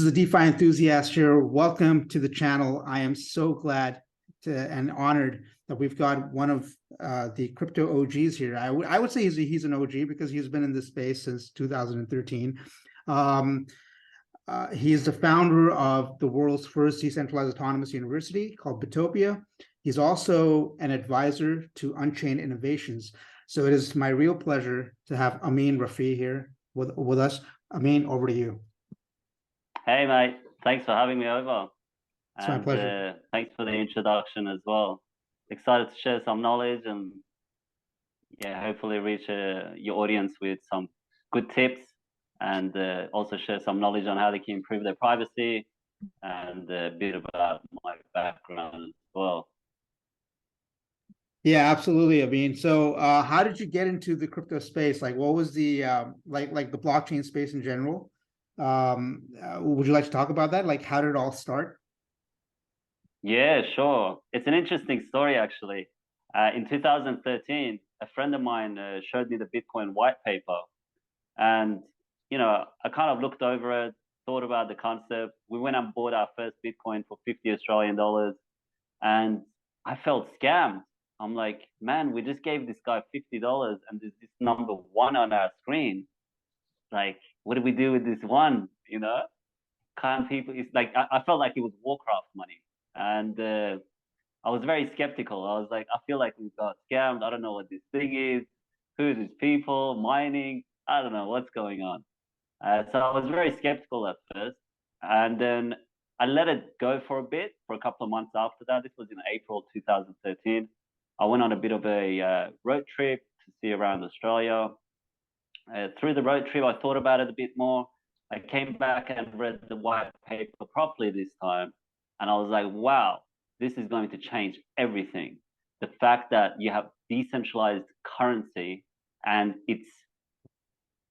is a DeFi enthusiast here. Welcome to the channel. I am so glad and honored that we've got one of the crypto OGs here. I would say he's an OG because he's been in this space since 2013. He is the founder of the world's first decentralized autonomous university called Bittopia. He's also an advisor to Unchained Innovations. So it is my real pleasure to have Amin Rafiee here with us. Amin, over to you. Hey, mate. Thanks for having me over. It's my pleasure. Thanks for the introduction as well. Excited to share some knowledge and hopefully reach your audience with some good tips and also share some knowledge on how they can improve their privacy and a bit about my background as well. Yeah, absolutely, Amin. So how did you get into the crypto space? Like, what was the like the blockchain space in general? Would you like to talk about that? Like, how did it all start? Yeah, sure. It's an interesting story, actually. In 2013, a friend of mine showed me the Bitcoin white paper. And, I kind of looked over it, thought about the concept. We went and bought our first Bitcoin for 50 Australian dollars. And I felt scammed. I'm like, man, we just gave this guy $50 and there's this number 1 on our screen. Like, what do we do with this one? Can't people? It's like I felt like it was Warcraft money, and I was very skeptical. I was like, I feel like we got scammed. I don't know what this thing is. Who are these people mining? I don't know what's going on. So I was very skeptical at first, and then I let it go for a bit, for a couple of months after that. This was in April 2013. I went on a bit of a road trip to see around Australia. Through the road trip, I thought about it a bit more. I came back and read the white paper properly this time. And I was like, wow, this is going to change everything. The fact that you have decentralized currency and it's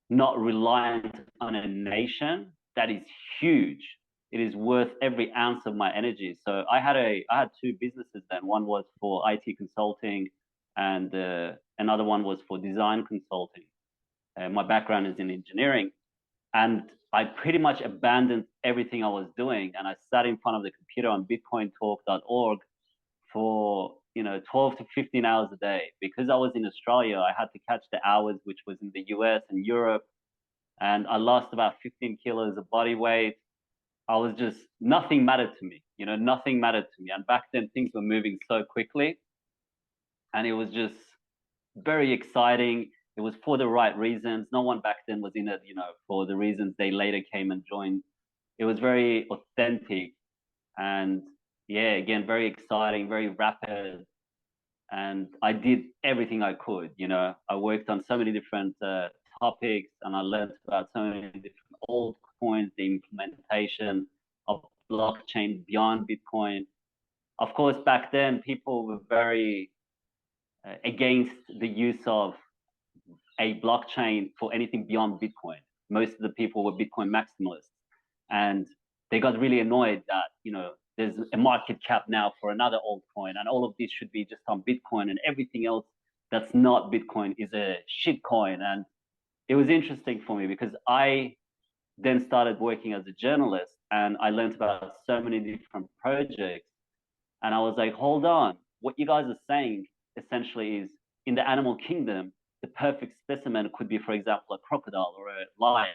not reliant on a nation, that is huge. It is worth every ounce of my energy. So I had 2 businesses then. One was for IT consulting and another one was for design consulting. My background is in engineering, and I pretty much abandoned everything I was doing, and I sat in front of the computer on bitcointalk.org for 12 to 15 hours a day. Because I was in Australia, I had to catch the hours, which was in the US and Europe, and I lost about 15 kilos of body weight. I was just, nothing mattered to me, nothing mattered to me. And back then things were moving so quickly, and it was just very exciting. It was for the right reasons. No one back then was in it, for the reasons they later came and joined. It was very authentic and again, very exciting, very rapid. And I did everything I could, I worked on so many different topics and I learned about so many different altcoins, the implementation of blockchain beyond Bitcoin. Of course, back then people were very against the use of a blockchain for anything beyond Bitcoin. Most of the people were Bitcoin maximalists, and they got really annoyed that there's a market cap now for another altcoin, and all of this should be just on Bitcoin, and everything else that's not Bitcoin is a shit coin. And it was interesting for me because I then started working as a journalist, and I learned about so many different projects, and I was like, hold on, what you guys are saying essentially is in the animal kingdom, the perfect specimen could be, for example, a crocodile or a lion.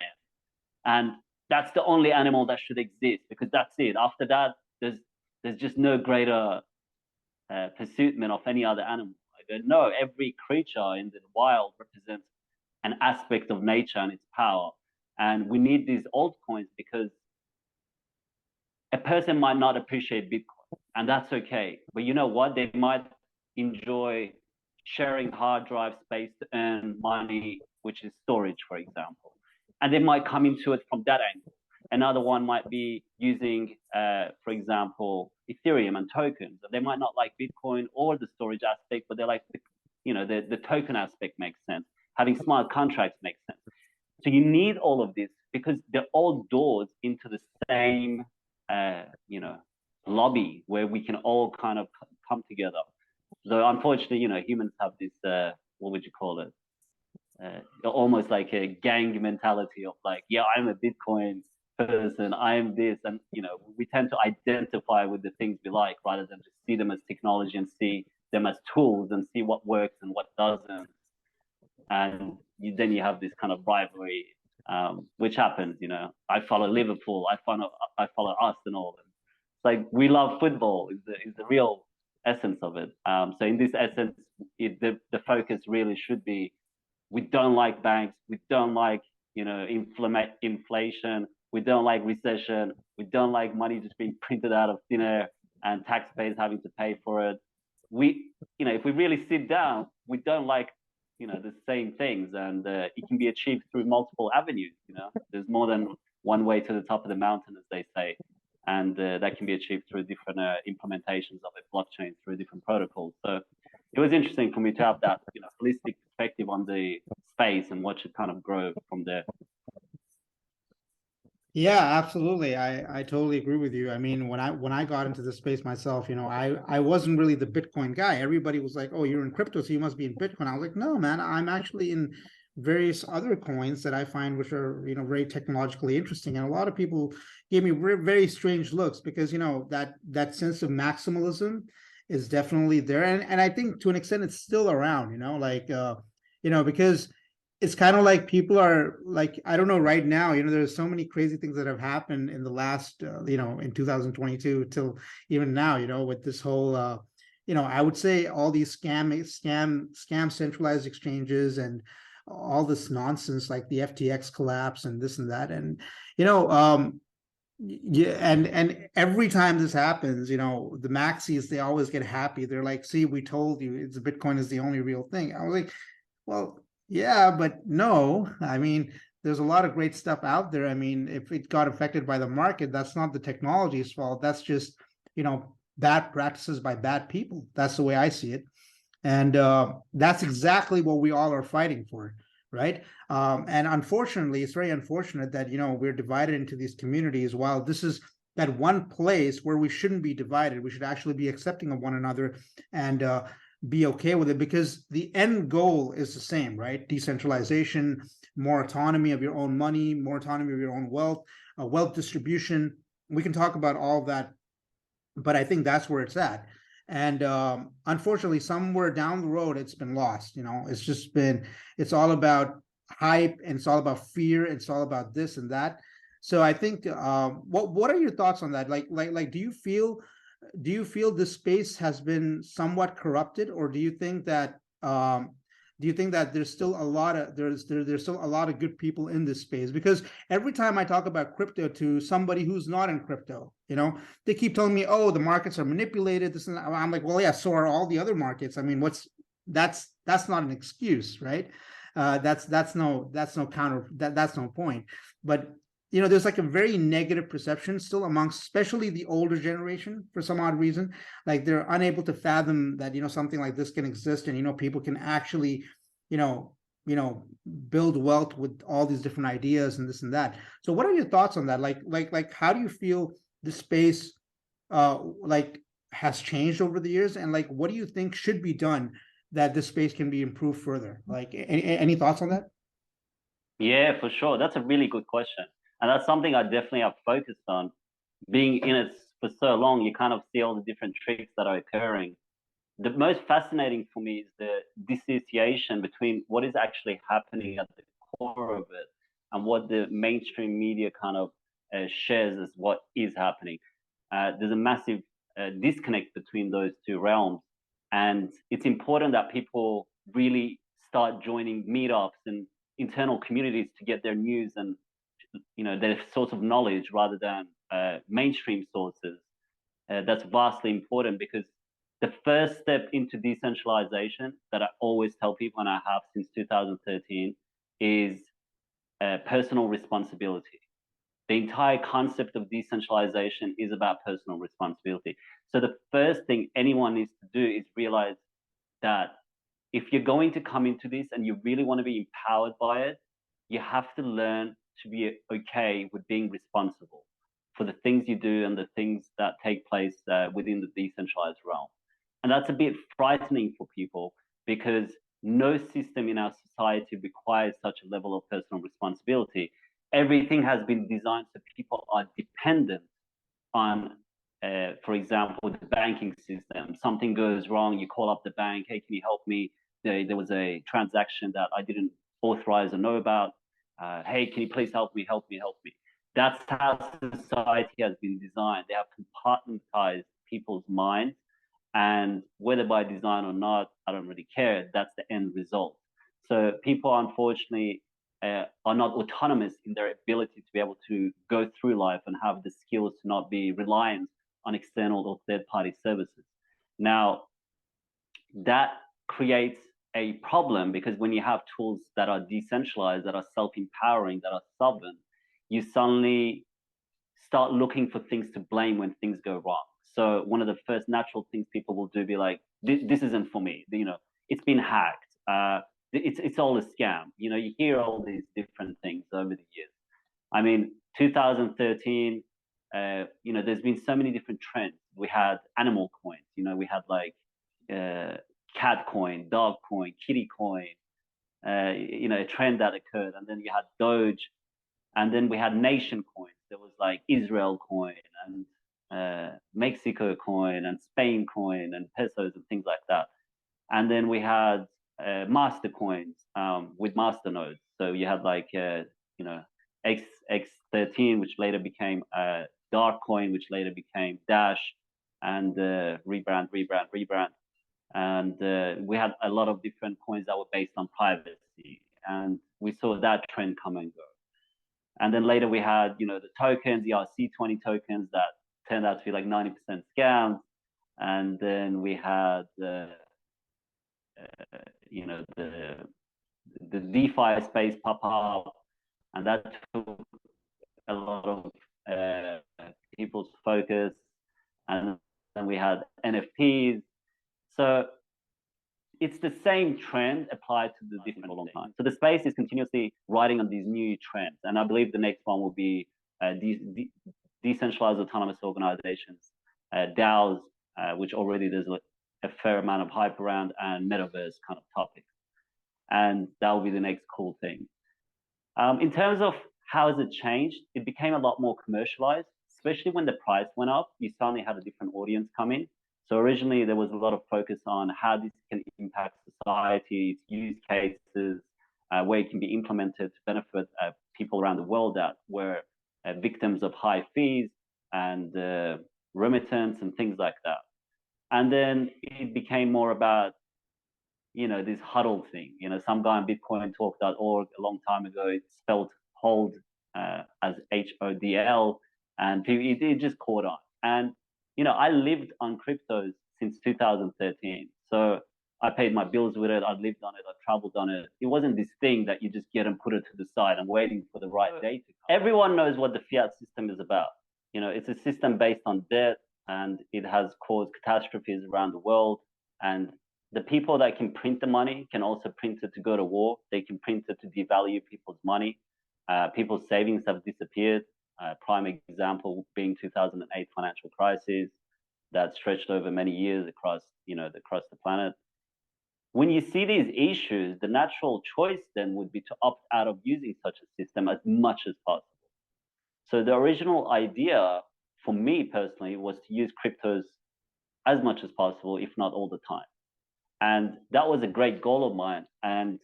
And that's the only animal that should exist because that's it. After that, there's just no greater pursuitment of any other animal. I don't know. Every creature in the wild represents an aspect of nature and its power. And we need these altcoins because a person might not appreciate Bitcoin, and that's okay. But you know what? They might enjoy sharing hard drive space to earn money, which is storage, for example. And they might come into it from that angle. Another one might be using, for example, Ethereum and tokens. They might not like Bitcoin or the storage aspect, but they like the token aspect makes sense. Having smart contracts makes sense. So you need all of this because they're all doors into the same, lobby where we can all kind of come together. So unfortunately, humans have this, what would you call it? Almost like a gang mentality of like, yeah, I'm a Bitcoin person, I am this, and we tend to identify with the things we like rather than just see them as technology and see them as tools and see what works and what doesn't. And then you have this kind of rivalry, which happens. I follow Liverpool, I follow Arsenal. It's like we love football is the real essence of it. So in this essence, the focus really should be: we don't like banks, we don't like inflation, we don't like recession, we don't like money just being printed out of thin air and taxpayers having to pay for it. If we really sit down, we don't like the same things, and it can be achieved through multiple avenues. There's more than one way to the top of the mountain, as they say, and that can be achieved through different implementations of a blockchain through different protocols. So it was interesting for me to have that holistic perspective on the space and watch it kind of grow from there. Yeah, absolutely. I totally agree with you. I mean, when I got into the space myself, I wasn't really the Bitcoin guy. Everybody was like, "Oh, you're in crypto, so you must be in Bitcoin." I was like, "No, man, I'm actually in various other coins that I find which are, very technologically interesting." And a lot of people gave me very strange looks because, that sense of maximalism is definitely there. And I think to an extent it's still around, like because it's kind of like people are like, I don't know, right now, there's so many crazy things that have happened in the last in 2022 till even now, with this whole I would say all these scam centralized exchanges and all this nonsense like the FTX collapse and this and that. And yeah, and every time this happens, the maxis, they always get happy. They're like, "See, we told you, it's Bitcoin is the only real thing." I was like, well, yeah, but no. I mean, there's a lot of great stuff out there. I mean, if it got affected by the market, that's not the technology's fault. That's just, bad practices by bad people. That's the way I see it. And that's exactly what we all are fighting for, right? And unfortunately, it's very unfortunate that, we're divided into these communities. While this is that one place where we shouldn't be divided, we should actually be accepting of one another and be okay with it, because the end goal is the same, right? Decentralization, more autonomy of your own money, more autonomy of your own wealth, wealth distribution. We can talk about all of that, but I think that's where it's at. And unfortunately, somewhere down the road, it's been lost. It's all about hype, and it's all about fear. It's all about this and that. So I think, what are your thoughts on that? Like, do you feel this space has been somewhat corrupted, or do you think that there's still a lot of there's still a lot of good people in this space? Because every time I talk about crypto to somebody who's not in crypto, they keep telling me, "Oh, the markets are manipulated." This and that. I'm like, "Well, yeah, so are all the other markets." I mean, that's not an excuse, right? That's no point. But there's like a very negative perception still amongst, especially the older generation, for some odd reason. Like they're unable to fathom that something like this can exist, and people can actually you know build wealth with all these different ideas and this and that. So what are your thoughts on that? Like how do you feel the space like has changed over the years, and like what do you think should be done that this space can be improved further? Like any thoughts on that? Yeah, for sure. That's a really good question. And that's something I definitely have focused on. Being in it for so long, you kind of see all the different tricks that are occurring. The most fascinating for me is the dissociation between what is actually happening at the core of it and what the mainstream media kind of shares as what is happening. There's a massive disconnect between those two realms. And it's important that people really start joining meetups and internal communities to get their news and their source of knowledge rather than mainstream sources. That's vastly important, because the first step into decentralization that I always tell people, and I have since 2013, is personal responsibility. The entire concept of decentralization is about personal responsibility. So the first thing anyone needs to do is realize that if you're going to come into this and you really want to be empowered by it, you have to learn to be okay with being responsible for the things you do and the things that take place within the decentralized realm. And that's a bit frightening for people, because no system in our society requires such a level of personal responsibility. everything has been designed so people are dependent on, for example, the banking system. Something goes wrong, you call up the bank, hey, can you help me? There was a transaction that I didn't authorize or know about. Hey, can you please help me, help me, help me? That's how society has been designed. They have compartmentalized people's minds, and whether by design or not, I don't really care. That's the end result. So people, unfortunately, are not autonomous in their ability to be able to go through life and have the skills to not be reliant on external or third-party services. Now, that creates a problem, because when you have tools that are decentralized, that are self-empowering, that are sovereign, you suddenly start looking for things to blame when things go wrong. So one of the first natural things people will do be like, this isn't for me. You know, it's been hacked. It's all a scam. You know, you hear all these different things over the years. I mean, 2013, you know, there's been so many different trends. We had animal coins. You know, we had like cat coin, dog coin, kitty coin. You know, a trend that occurred, and then you had Doge, and then we had nation coins. There was like Israel coin and Mexico coin and Spain coin and pesos and things like that. And then we had master coins with master nodes. So you had like you know, X13, which later became Dark coin, which later became Dash, and rebrand. And we had a lot of different coins that were based on privacy, and we saw that trend come and go. And then later we had, you know, the tokens, the ERC20 tokens that turned out to be like 90% scams. And then we had, you know, the DeFi space pop up, and that took a lot of people's focus. And then we had NFTs. So it's the same trend applied to the different for a long time. So the space is continuously riding on these new trends. And I believe the next one will be decentralized autonomous organizations, DAOs, which already there's a fair amount of hype around, and metaverse kind of topics. And that will be the next cool thing. In terms of how has it changed, it became a lot more commercialized, especially when the price went up. You suddenly had a different audience come in. So originally there was a lot of focus on how this can impact society, its use cases, where it can be implemented to benefit people around the world that were victims of high fees and remittance and things like that. And then it became more about, you know, this huddle thing. You know, some guy on bitcointalk.org a long time ago, it spelled hold as HODL, and it just caught on. And you know, I lived on cryptos since 2013. So I paid my bills with it. I lived on it. I traveled on it. It wasn't this thing that you just get and put it to the side and waiting for the right day to come. Everyone knows what the fiat system is about. You know, it's a system based on debt, and it has caused catastrophes around the world. And the people that can print the money can also print it to go to war. They can print it to devalue people's money. People's savings have disappeared. Prime example being 2008 financial crisis that stretched over many years across, you know, across the planet. When you see these issues, the natural choice then would be to opt out of using such a system as much as possible. So the original idea for me personally was to use cryptos as much as possible, if not all the time. And that was a great goal of mine. And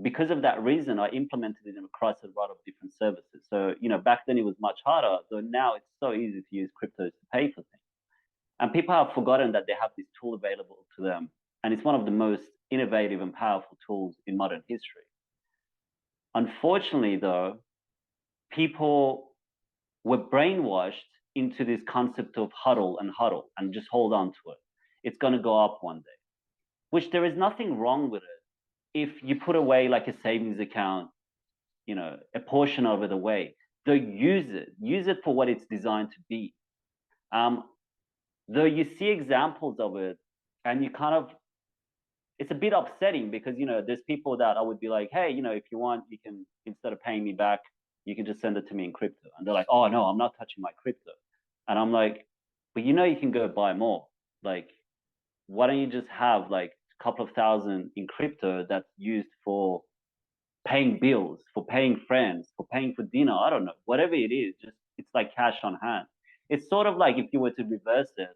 because of that reason, I implemented it across a lot of different services. So, you know, back then it was much harder. So now it's so easy to use cryptos to pay for things. And people have forgotten that they have this tool available to them. And it's one of the most innovative and powerful tools in modern history. Unfortunately, though, people were brainwashed into this concept of huddle and just hold on to it. It's going to go up one day, which there is nothing wrong with it. If you put away like a savings account, you know, a portion of it away, though use it for what it's designed to be. Though you see examples of it and you kind of, it's a bit upsetting because, you know, there's people that I would be like, hey, you know, if you want, you can, instead of paying me back, you can just send it to me in crypto. And they're like, oh no, I'm not touching my crypto. And I'm like, but you know, you can go buy more. Like, why don't you just have like couple of thousand in crypto that's used for paying bills, for paying friends, for paying for dinner. I don't know, whatever it is, just it's like cash on hand. It's sort of like if you were to reverse it,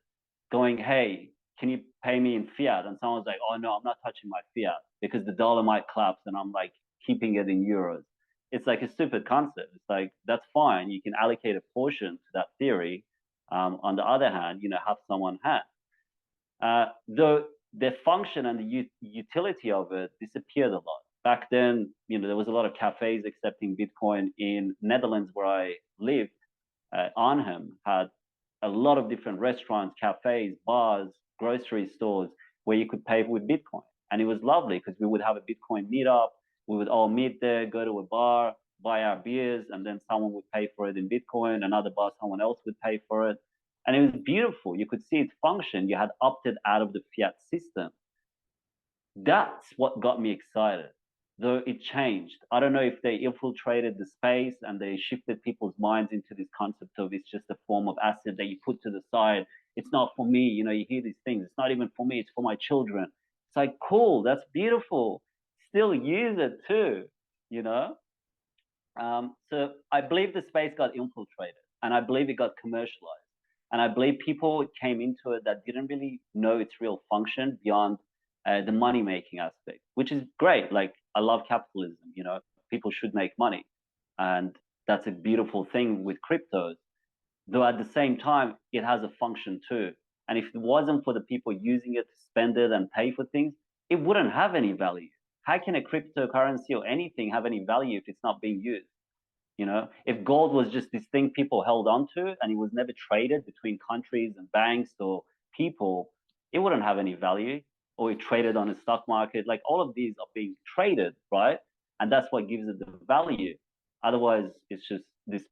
going, hey, can you pay me in fiat? And someone's like, oh no, I'm not touching my fiat because the dollar might collapse and I'm like keeping it in euros. It's like a stupid concept. It's like, that's fine. You can allocate a portion to that theory. On the other hand, have someone hand. Though the function and the utility of it disappeared a lot. Back then, there was a lot of cafes accepting Bitcoin in Netherlands where I lived. Arnhem had a lot of different restaurants, cafes, bars, grocery stores where you could pay with Bitcoin. And it was lovely because we would have a Bitcoin meetup. We would all meet there, go to a bar, buy our beers, and then someone would pay for it in Bitcoin. Another bar, someone else would pay for it. And it was beautiful. You could see its function. You had opted out of the fiat system. That's what got me excited, though it changed. I don't know if they infiltrated the space and they shifted people's minds into this concept of it's just a form of asset that you put to the side. It's not for me. You hear these things. It's not even for me. It's for my children. It's like, cool. That's beautiful. Still use it too, So I believe the space got infiltrated and I believe it got commercialized. And I believe people came into it that didn't really know its real function beyond the money-making aspect, which is great. Like, I love capitalism, people should make money. And that's a beautiful thing with cryptos. Though at the same time, it has a function too. And if it wasn't for the people using it to spend it and pay for things, it wouldn't have any value. How can a cryptocurrency or anything have any value if it's not being used? If gold was just this thing people held on to and it was never traded between countries and banks or people, it wouldn't have any value. Or it traded on the stock market. Like, all of these are being traded, right? And that's what gives it the value. Otherwise, it's just this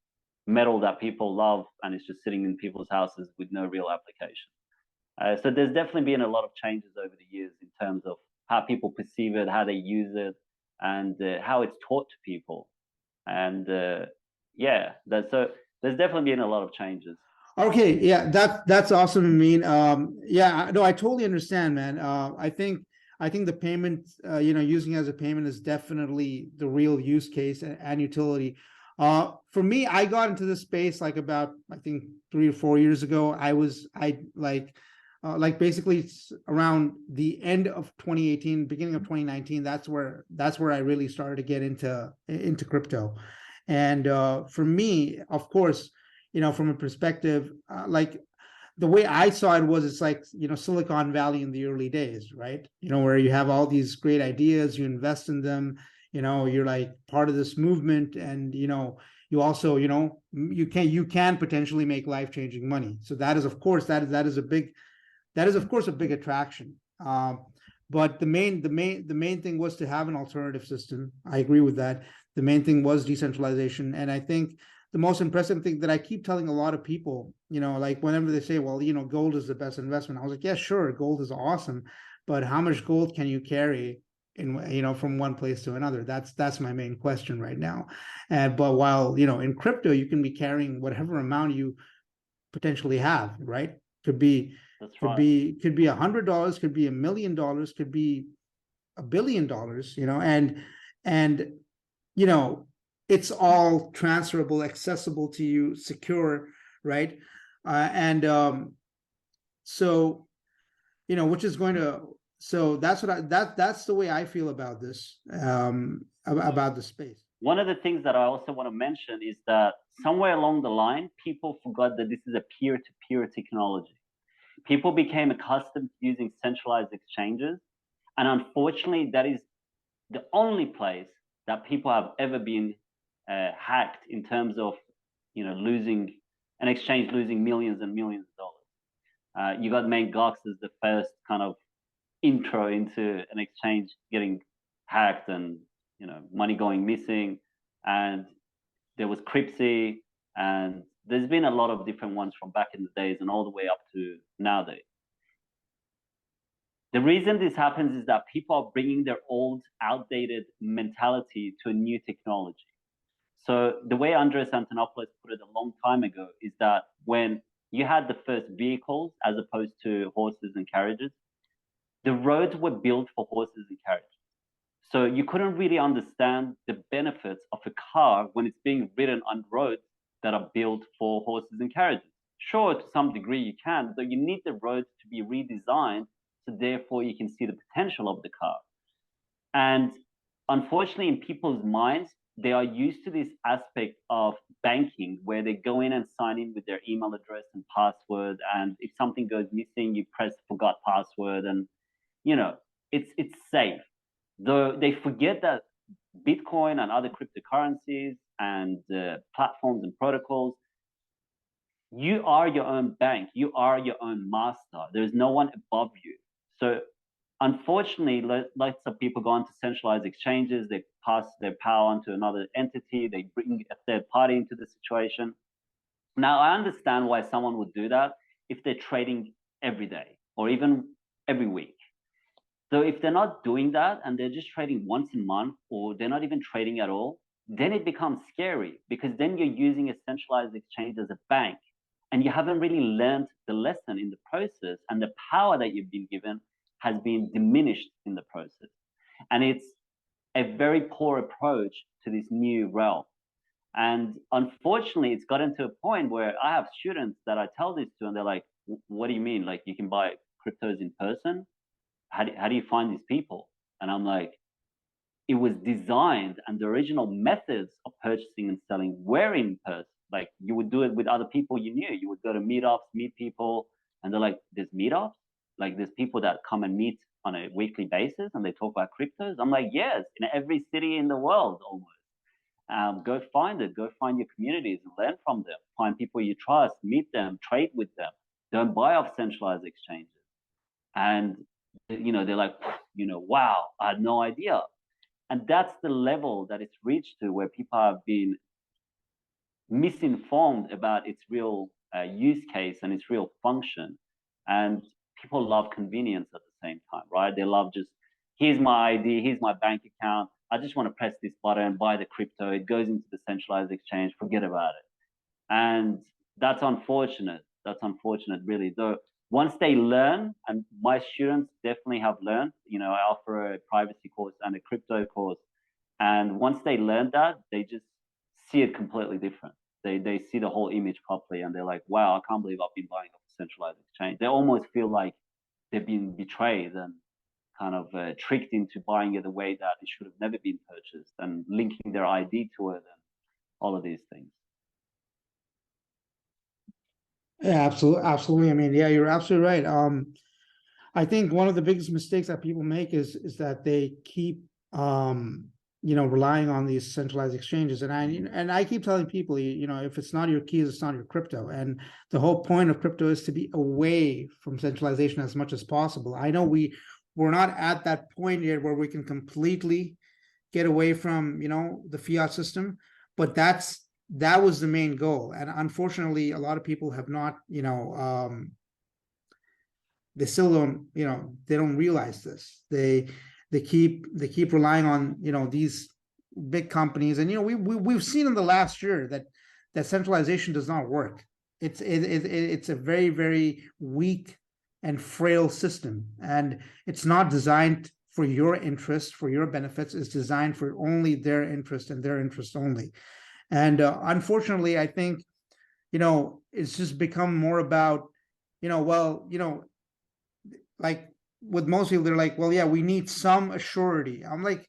metal that people love and it's just sitting in people's houses with no real application. So there's definitely been a lot of changes over the years in terms of how people perceive it, how they use it, and how it's taught to people. And yeah, so there's definitely been a lot of changes. Okay, yeah, that's awesome. I mean, yeah, no, I totally understand, man. I think the payment, using as a payment is definitely the real use case and utility. For me, I got into this space like about, I think, 3 or 4 years ago. Like basically around the end of 2018, beginning of 2019. That's where I really started to get into crypto. And for me, of course, from a perspective, like the way I saw it was, it's like, Silicon Valley in the early days, right? Where you have all these great ideas, you invest in them, you're like part of this movement, and, you also, you can potentially make life-changing money. So that is, of course, that is of course a big attraction. But the main thing was to have an alternative system. I agree with that. The main thing was decentralization. And I think the most impressive thing that I keep telling a lot of people, like whenever they say, well, gold is the best investment, I was like, yeah, sure, gold is awesome, but how much gold can you carry from one place to another? That's my main question right now. But while, in crypto, you can be carrying whatever amount you potentially have, right? Could be $100, could be $100, could be $1 million, could be $1 billion, and it's all transferable, accessible to you, secure, right? And so, which is going to, so that's that's the way I feel about this, about the space. One of the things that I also want to mention is that somewhere along the line, people forgot that this is a peer-to-peer technology. People became accustomed to using centralized exchanges. And unfortunately, that is the only place that people have ever been hacked in terms of, losing an exchange, losing millions and millions of dollars. You got Mt. Gox as the first kind of intro into an exchange getting hacked and, money going missing. And there was Cryptsy, and there's been a lot of different ones from back in the days and all the way up to nowadays. The reason this happens is that people are bringing their old, outdated mentality to a new technology. So the way Andres Antonopoulos put it a long time ago is that when you had the first vehicles as opposed to horses and carriages, the roads were built for horses and carriages. So you couldn't really understand the benefits of a car when it's being ridden on roads that are built for horses and carriages. Sure, to some degree you can, but you need the roads to be redesigned so therefore you can see the potential of the car. And unfortunately, in people's minds, they are used to this aspect of banking where they go in and sign in with their email address and password. And if something goes missing, you press forgot password, and you know, it's safe. Though they forget that Bitcoin and other cryptocurrencies and platforms and protocols, you are your own bank, you are your own master. There's no one above you. So unfortunately, lots of people go onto centralized exchanges, they pass their power onto another entity, they bring a third party into the situation. Now, I understand why someone would do that if they're trading every day or even every week. So if they're not doing that and they're just trading once a month or they're not even trading at all, then it becomes scary because then you're using a centralized exchange as a bank and you haven't really learned the lesson in the process, and the power that you've been given has been diminished in the process. And it's a very poor approach to this new realm. And unfortunately, it's gotten to a point where I have students that I tell this to, and they're like, what do you mean? Like, you can buy cryptos in person? How do you find these people? And I'm like, it was designed, and the original methods of purchasing and selling were in person. Like, you would do it with other people you knew. You would go to meetups, meet people, and they're like, there's meetups? Like, there's people that come and meet on a weekly basis and they talk about cryptos? I'm like, yes, in every city in the world almost. Go find it. Go find your communities and learn from them. Find people you trust, meet them, trade with them. Don't buy off centralized exchanges. And, they're like, wow, I had no idea. And that's the level that it's reached to, where people have been misinformed about its real use case and its real function. And people love convenience at the same time, right? They love just, here's my ID, here's my bank account. I just want to press this button, buy the crypto. It goes into the centralized exchange, forget about it. And that's unfortunate. That's unfortunate, really. Though once they learn, and my students definitely have learned, I offer a privacy course and a crypto course. And once they learn that, they just see it completely different. They see the whole image properly, and they're like, wow, I can't believe I've been buying off a centralized exchange. They almost feel like they've been betrayed and kind of tricked into buying it the way that it should have never been purchased, and linking their ID to it and all of these things. Yeah, absolutely, absolutely. I mean, yeah, you're absolutely right. I think one of the biggest mistakes that people make is that they keep relying on these centralized exchanges. And I keep telling people, if it's not your keys, it's not your crypto. And the whole point of crypto is to be away from centralization as much as possible. I know we're not at that point yet where we can completely get away from the fiat system, but that was the main goal. And unfortunately, a lot of people have not, they still don't, they don't realize this. They keep relying on, these big companies. And, we've seen in the last year that centralization does not work. It's a very, very weak and frail system. And it's not designed for your interest, for your benefits. It's designed for only their interest and their interest only. And unfortunately, I think, it's just become more about, like with most people, they're like, well, yeah, we need some assurity. I'm like,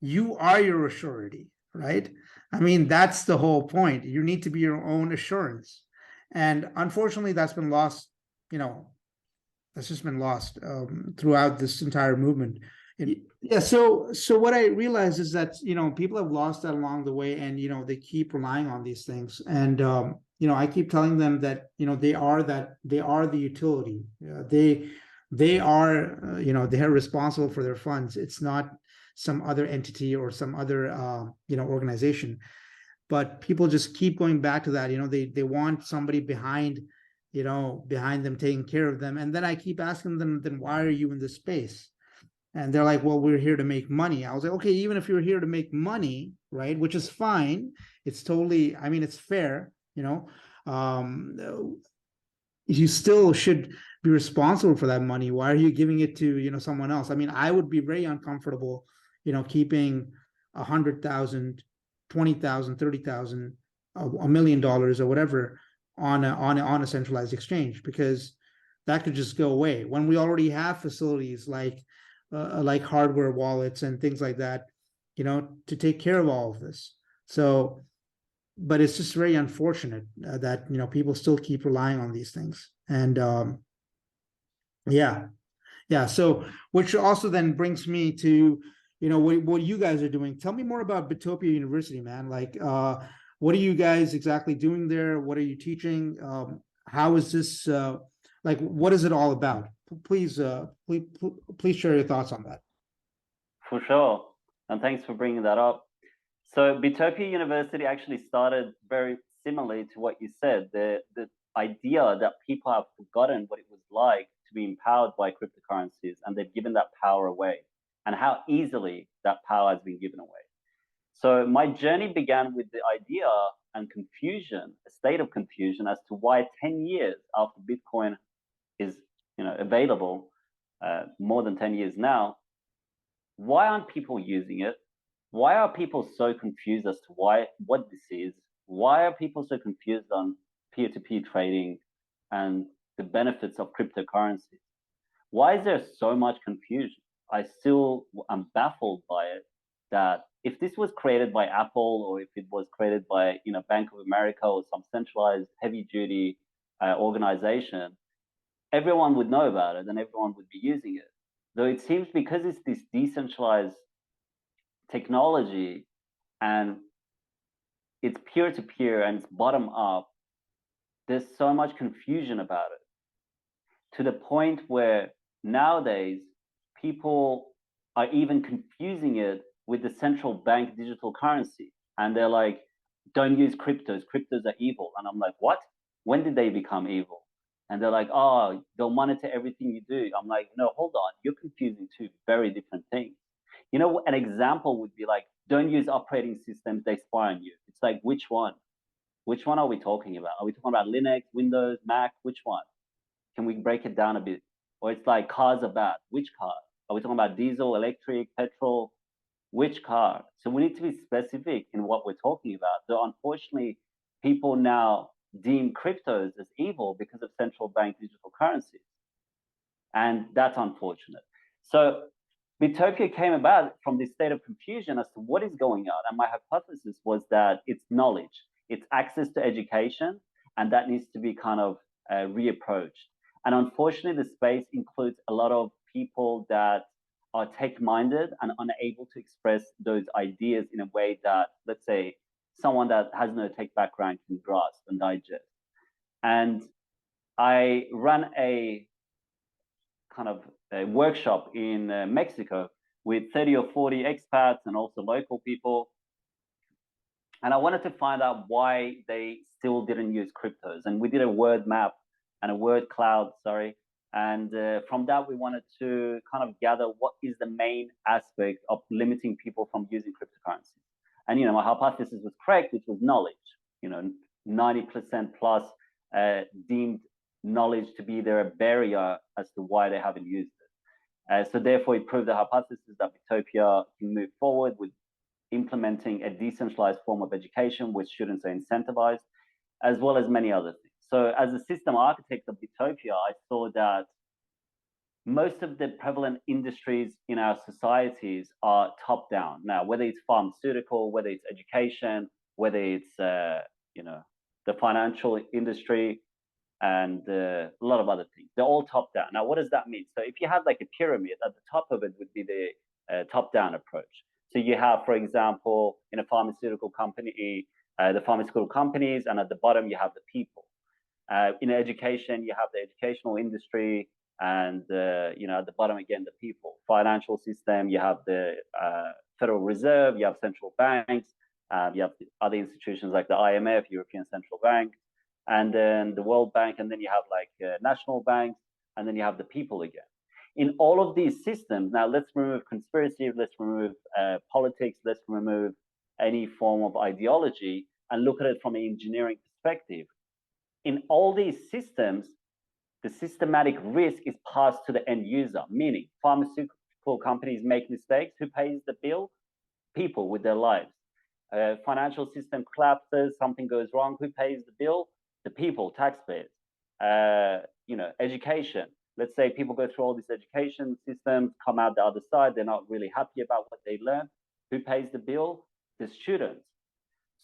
you are your assurity, right? I mean, that's the whole point. You need to be your own assurance. And unfortunately, that's been lost, that's just been lost throughout this entire movement. Yeah, so what I realize is that people have lost that along the way, and they keep relying on these things, and I keep telling them that they are the utility. They are they are responsible for their funds. It's not some other entity or some other organization, but people just keep going back to that. They want somebody behind them taking care of them, and then I keep asking them, then why are you in this space? And they're like, well, we're here to make money. I was like, okay, even if you're here to make money, right, which is fine, it's totally, I mean, it's fair, you still should be responsible for that money. Why are you giving it to someone else? I mean, I would be very uncomfortable keeping 100,000, 20,000, 30,000, $1 million or whatever on a centralized exchange, because that could just go away when we already have facilities like hardware wallets and things like that, to take care of all of this. So, but it's just very unfortunate that people still keep relying on these things. And yeah. So, which also then brings me to what you guys are doing. Tell me more about Bittopia University, man. Like, what are you guys exactly doing there? What are you teaching? How is this? Like, what is it all about? Please share your thoughts on that. For sure, and thanks for bringing that up. So Bittopia University actually started very similarly to what you said. The idea that people have forgotten what it was like to be empowered by cryptocurrencies, and they've given that power away, and how easily that power has been given away. So my journey began with the idea and confusion, a state of confusion as to why 10 years after Bitcoin is available, more than 10 years now, why aren't people using it? Why are people so confused as to what this is? Why are people so confused on peer-to-peer trading and the benefits of cryptocurrencies? Why is there so much confusion? I still am baffled by it, that if this was created by Apple, or if it was created by Bank of America or some centralized heavy-duty organization, everyone would know about it and everyone would be using it. Though it seems because it's this decentralized technology and it's peer-to-peer and it's bottom-up, there's so much confusion about it, to the point where nowadays people are even confusing it with the central bank digital currency. And they're like, don't use cryptos. Cryptos are evil. And I'm like, what? When did they become evil? And they're like, oh, they'll monitor everything you do. I'm like, no, hold on. You're confusing two very different things. An example would be like, don't use operating systems, they spy on you. It's like, which one? Which one are we talking about? Are we talking about Linux, Windows, Mac? Which one? Can we break it down a bit? Or it's like, cars are bad. Which car? Are we talking about diesel, electric, petrol? Which car? So we need to be specific in what we're talking about. So unfortunately, people now deem cryptos as evil because of central bank digital currencies. And that's unfortunate. So Bittopia came about from this state of confusion as to what is going on. And my hypothesis was that it's knowledge, it's access to education, and that needs to be kind of reapproached. And unfortunately, the space includes a lot of people that are tech-minded and unable to express those ideas in a way that, let's say, someone that has no tech background can grasp and digest. And I ran a kind of a workshop in Mexico with 30 or 40 expats and also local people. And I wanted to find out why they still didn't use cryptos. And we did a word map and a word cloud, sorry. And from that, we wanted to kind of gather what is the main aspect of limiting people from using cryptocurrencies. And, my hypothesis was correct, which was knowledge. 90% plus deemed knowledge to be their barrier as to why they haven't used it. So therefore, it proved the hypothesis that Bittopia can move forward with implementing a decentralized form of education where students are incentivized, as well as many other things. So as a system architect of Bittopia, I saw that most of the prevalent industries in our societies are top-down. Now, whether it's pharmaceutical, whether it's education, whether it's the financial industry, and a lot of other things, they're all top-down. Now, what does that mean? So if you have like a pyramid, at the top of it would be the top-down approach. So you have, for example, in a pharmaceutical company, the pharmaceutical companies, and at the bottom you have the people. In education, you have the educational industry, and at the bottom again the people. Financial system, you have the Federal Reserve, you have central banks, you have other institutions like the IMF, European Central Bank, and then the World Bank, and then you have like national banks, and then you have the people again. In all of these systems, now let's remove conspiracy, let's remove politics, let's remove any form of ideology, and look at it from an engineering perspective. In all these systems, the systematic risk is passed to the end user, meaning pharmaceutical successful companies make mistakes. Who pays the bill? People with their lives. Financial system collapses, something goes wrong. Who pays the bill? The people, taxpayers. Education. Let's say people go through all these education systems, come out the other side, they're not really happy about what they learned. Who pays the bill? The students.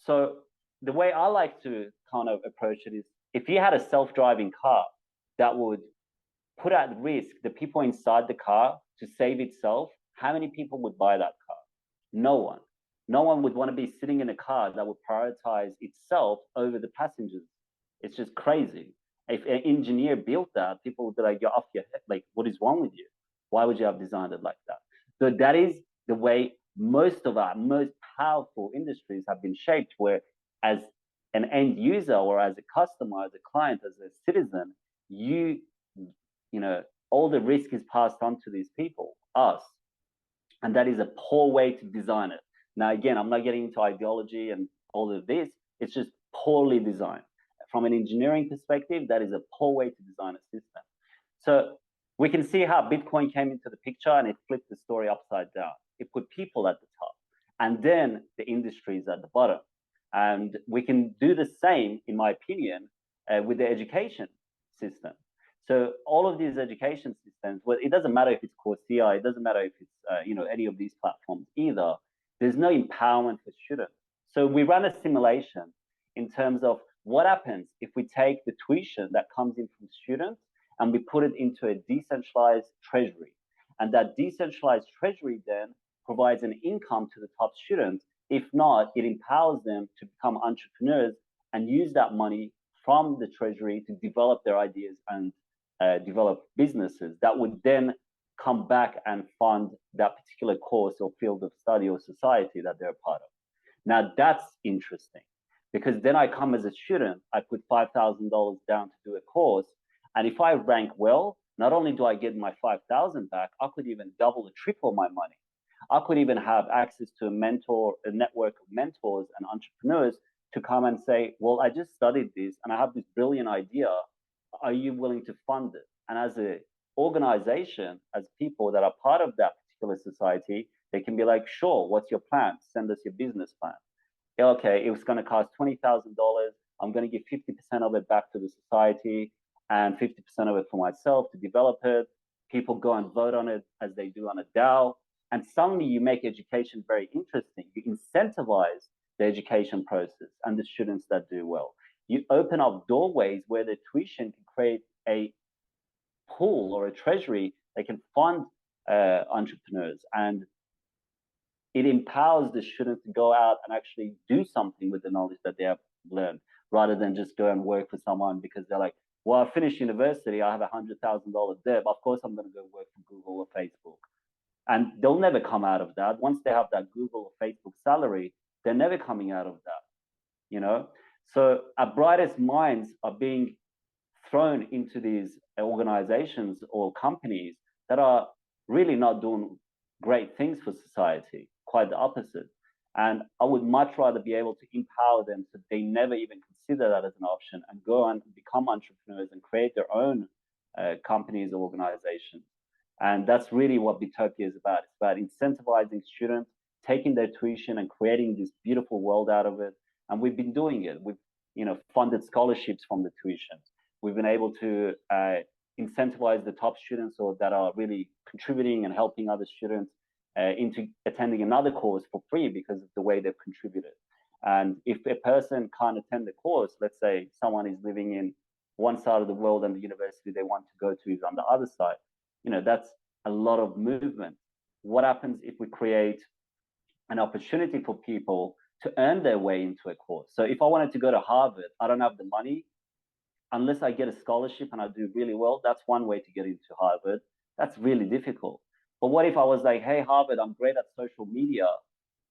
So the way I like to kind of approach it is, if you had a self-driving car that would put at risk the people inside the car to save itself, how many people would buy that car? No one. No one would want to be sitting in a car that would prioritize itself over the passengers. It's just crazy. If an engineer built that, people would be like, you're off your head. Like, what is wrong with you? Why would you have designed it like that? So that is the way most of our most powerful industries have been shaped, where as an end user or as a customer, as a client, as a citizen, all the risk is passed on to these people, us. And that is a poor way to design it. Now, again, I'm not getting into ideology and all of this. It's just poorly designed. From an engineering perspective, that is a poor way to design a system. So we can see how Bitcoin came into the picture and it flipped the story upside down. It put people at the top and then the industries at the bottom. And we can do the same, in my opinion, with the education system. So all of these education systems, well, it doesn't matter if it's Coursera, it doesn't matter if it's any of these platforms either. There's no empowerment for students. So we run a simulation in terms of what happens if we take the tuition that comes in from students and we put it into a decentralized treasury. And that decentralized treasury then provides an income to the top students. If not, it empowers them to become entrepreneurs and use that money from the treasury to develop their ideas and develop businesses that would then come back and fund that particular course or field of study or society that they're a part of. Now, that's interesting, because then I come as a student, I put $5,000 down to do a course, and if I rank well, not only do I get my 5,000 back, I could even double or triple my money. I could even have access to a network of mentors and entrepreneurs to come and say, well, I just studied this and I have this brilliant idea. Are you willing to fund it? And as an organization, as people that are part of that particular society, they can be like, sure, what's your plan? Send us your business plan. Okay, it was going to cost $20,000. I'm going to give 50% of it back to the society and 50% of it for myself to develop it. People go and vote on it as they do on a DAO. And suddenly you make education very interesting. You incentivize the education process and the students that do well. You open up doorways where the tuition can create a pool or a treasury that can fund entrepreneurs, and it empowers the students to go out and actually do something with the knowledge that they have learned, rather than just go and work for someone because they're like, well, I finished university, I have $100,000 debt. Of course, I'm going to go work for Google or Facebook. And they'll never come out of that. Once they have that Google or Facebook salary, they're never coming out of that, So our brightest minds are being thrown into these organizations or companies that are really not doing great things for society, quite the opposite. And I would much rather be able to empower them so they never even consider that as an option and go and become entrepreneurs and create their own companies or organizations. And that's really what Bittopia is about. It's about incentivizing students, taking their tuition and creating this beautiful world out of it. And we've been doing it. We've funded scholarships from the tuition. We've been able to incentivize the top students or that are really contributing and helping other students into attending another course for free because of the way they've contributed. And if a person can't attend the course, let's say someone is living in one side of the world and the university they want to go to is on the other side, that's a lot of movement. What happens if we create an opportunity for people to earn their way into a course? So if I wanted to go to Harvard, I don't have the money. Unless I get a scholarship and I do really well, that's one way to get into Harvard. That's really difficult. But what if I was like, hey, Harvard, I'm great at social media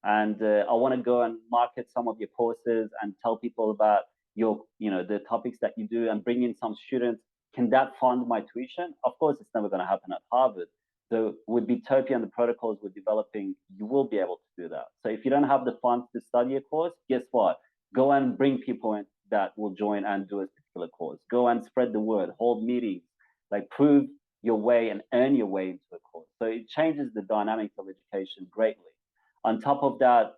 and I want to go and market some of your courses and tell people about the topics that you do and bring in some students. Can that fund my tuition? Of course, it's never going to happen at Harvard. So with Bittopia and the protocols we're developing, you will be able to do that. So if you don't have the funds to study a course, guess what? Go and bring people in that will join and do a particular course. Go and spread the word, hold meetings, like prove your way and earn your way into a course. So it changes the dynamics of education greatly. On top of that,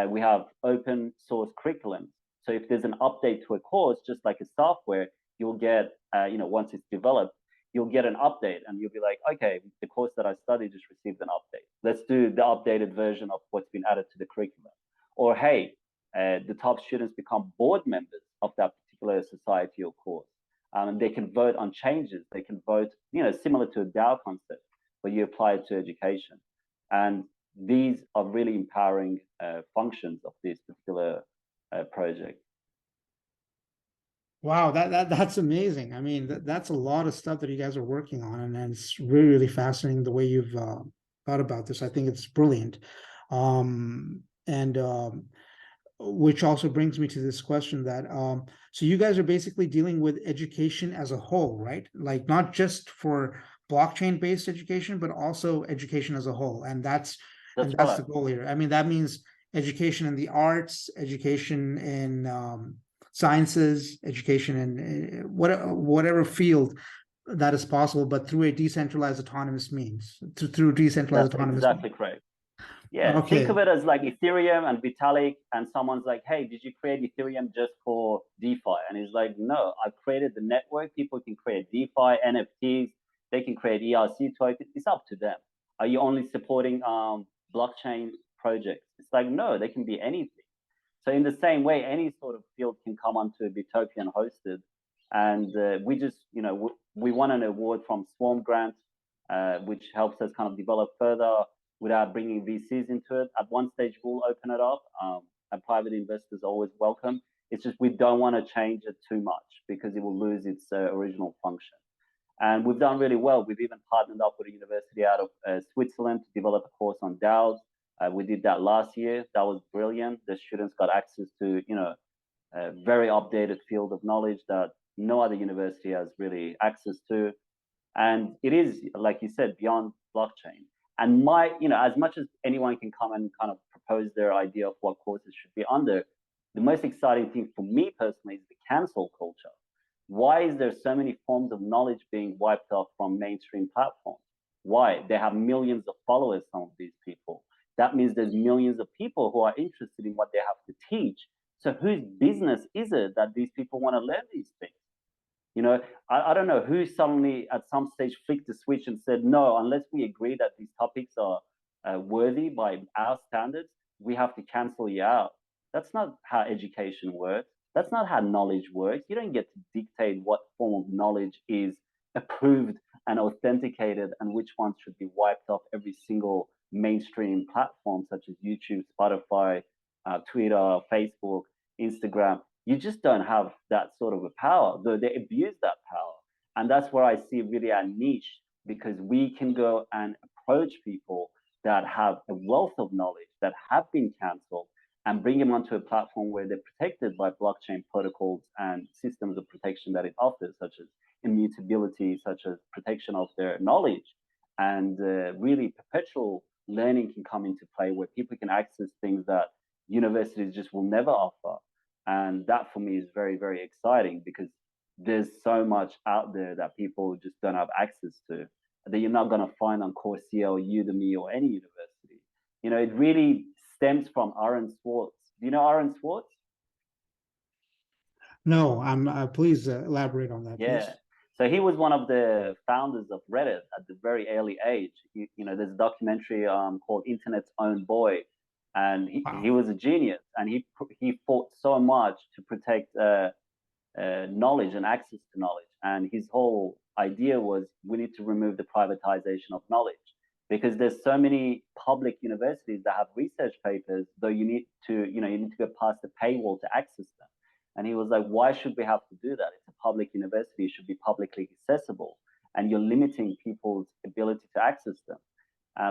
we have open source curriculums. So if there's an update to a course, just like a software, you'll get, once it's developed, you'll get an update and you'll be like, okay, the course that I studied just received an update. Let's do the updated version of what's been added to the curriculum. Or, hey, the top students become board members of that particular society or course. And they can vote on changes. They can vote, similar to a DAO concept, but you apply it to education. And these are really empowering functions of this particular project. Wow, that's amazing. I mean, that's a lot of stuff that you guys are working on, and it's really, really fascinating the way you've thought about this. I think it's brilliant. And which also brings me to this question that so you guys are basically dealing with education as a whole, right? Like not just for blockchain-based education, but also education as a whole. And that's right. the goal here. I mean, that means education in the arts, education in sciences, education in whatever field that is possible, but through a decentralized autonomous means, through decentralized That's autonomous exactly means. correct. Yeah, Okay. think of it as like Ethereum and Vitalik, and someone's like, hey, did you create Ethereum just for DeFi? And he's like, no, I created the network. People can create DeFi, NFTs, they can create ERC tokens. It's up to them. Are you only supporting blockchain projects? It's like, no, they can be anything. So in the same way, any sort of field can come onto Bittopia and hosted. And we just, we won an award from Swarm Grant, which helps us kind of develop further without bringing VCs into it. At one stage, we'll open it up, and private investors are always welcome. It's just we don't want to change it too much because it will lose its original function. And we've done really well. We've even partnered up with a university out of Switzerland to develop a course on DAOs. We did that last year. That was brilliant. The students got access to, a very updated field of knowledge that no other university has really access to. And it is, like you said, beyond blockchain. And as much as anyone can come and kind of propose their idea of what courses should be under, the most exciting thing for me personally is the cancel culture. Why is there so many forms of knowledge being wiped off from mainstream platforms? Why? They have millions of followers, some of these people. That means there's millions of people who are interested in what they have to teach. So whose business is it that these people want to learn these things? I don't know who suddenly at some stage flicked the switch and said, no, unless we agree that these topics are worthy by our standards, we have to cancel you out. That's not how education works. That's not how knowledge works. You don't get to dictate what form of knowledge is approved and authenticated and which ones should be wiped off every single mainstream platform such as YouTube, Spotify, Twitter, Facebook, Instagram. You just don't have that sort of a power, though they abuse that power. And that's where I see really our niche, because we can go and approach people that have a wealth of knowledge that have been cancelled and bring them onto a platform where they're protected by blockchain protocols and systems of protection that it offers, such as immutability, such as protection of their knowledge. And really perpetual learning can come into play where people can access things that universities just will never offer. And that for me is very, very exciting because there's so much out there that people just don't have access to that you're not going to find on Coursera or Udemy or any university. It really stems from Aaron Swartz. Do you know Aaron Swartz? No, I'm please elaborate on that, Yeah. please. So he was one of the founders of Reddit at the very early age. There's a documentary called Internet's Own Boy, and he was a genius, and he fought so much to protect knowledge and access to knowledge. And his whole idea was we need to remove the privatization of knowledge because there's so many public universities that have research papers, though you need to go past the paywall to access them. And he was like, why should we have to do that? It's a public university, it should be publicly accessible, and you're limiting people's ability to access them.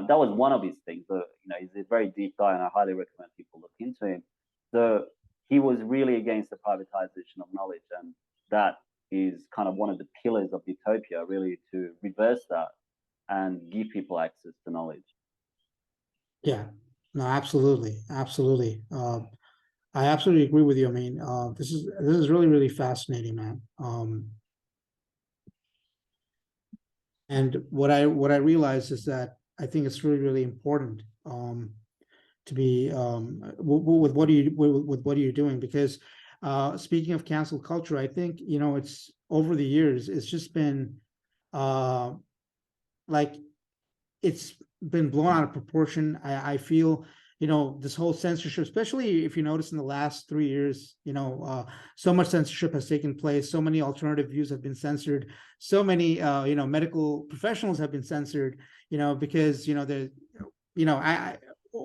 That was one of his things. So, he's a very deep guy, and I highly recommend people look into him. So he was really against the privatization of knowledge, and that is kind of one of the pillars of Bittopia, really, to reverse that and give people access to knowledge. Yeah, no, absolutely, absolutely. I absolutely agree with you. I mean, this is really, really fascinating, man. And what I realized is that I think it's really, really important to be with what are you with what are you doing? Because speaking of cancel culture, I think, you know, it's over the years, it's just been like it's been blown out of proportion. I feel, you know, this whole censorship, especially if you notice in the last 3 years, you know, so much censorship has taken place. So many alternative views have been censored. So many, you know, medical professionals have been censored, you know, because, you know, the, you know,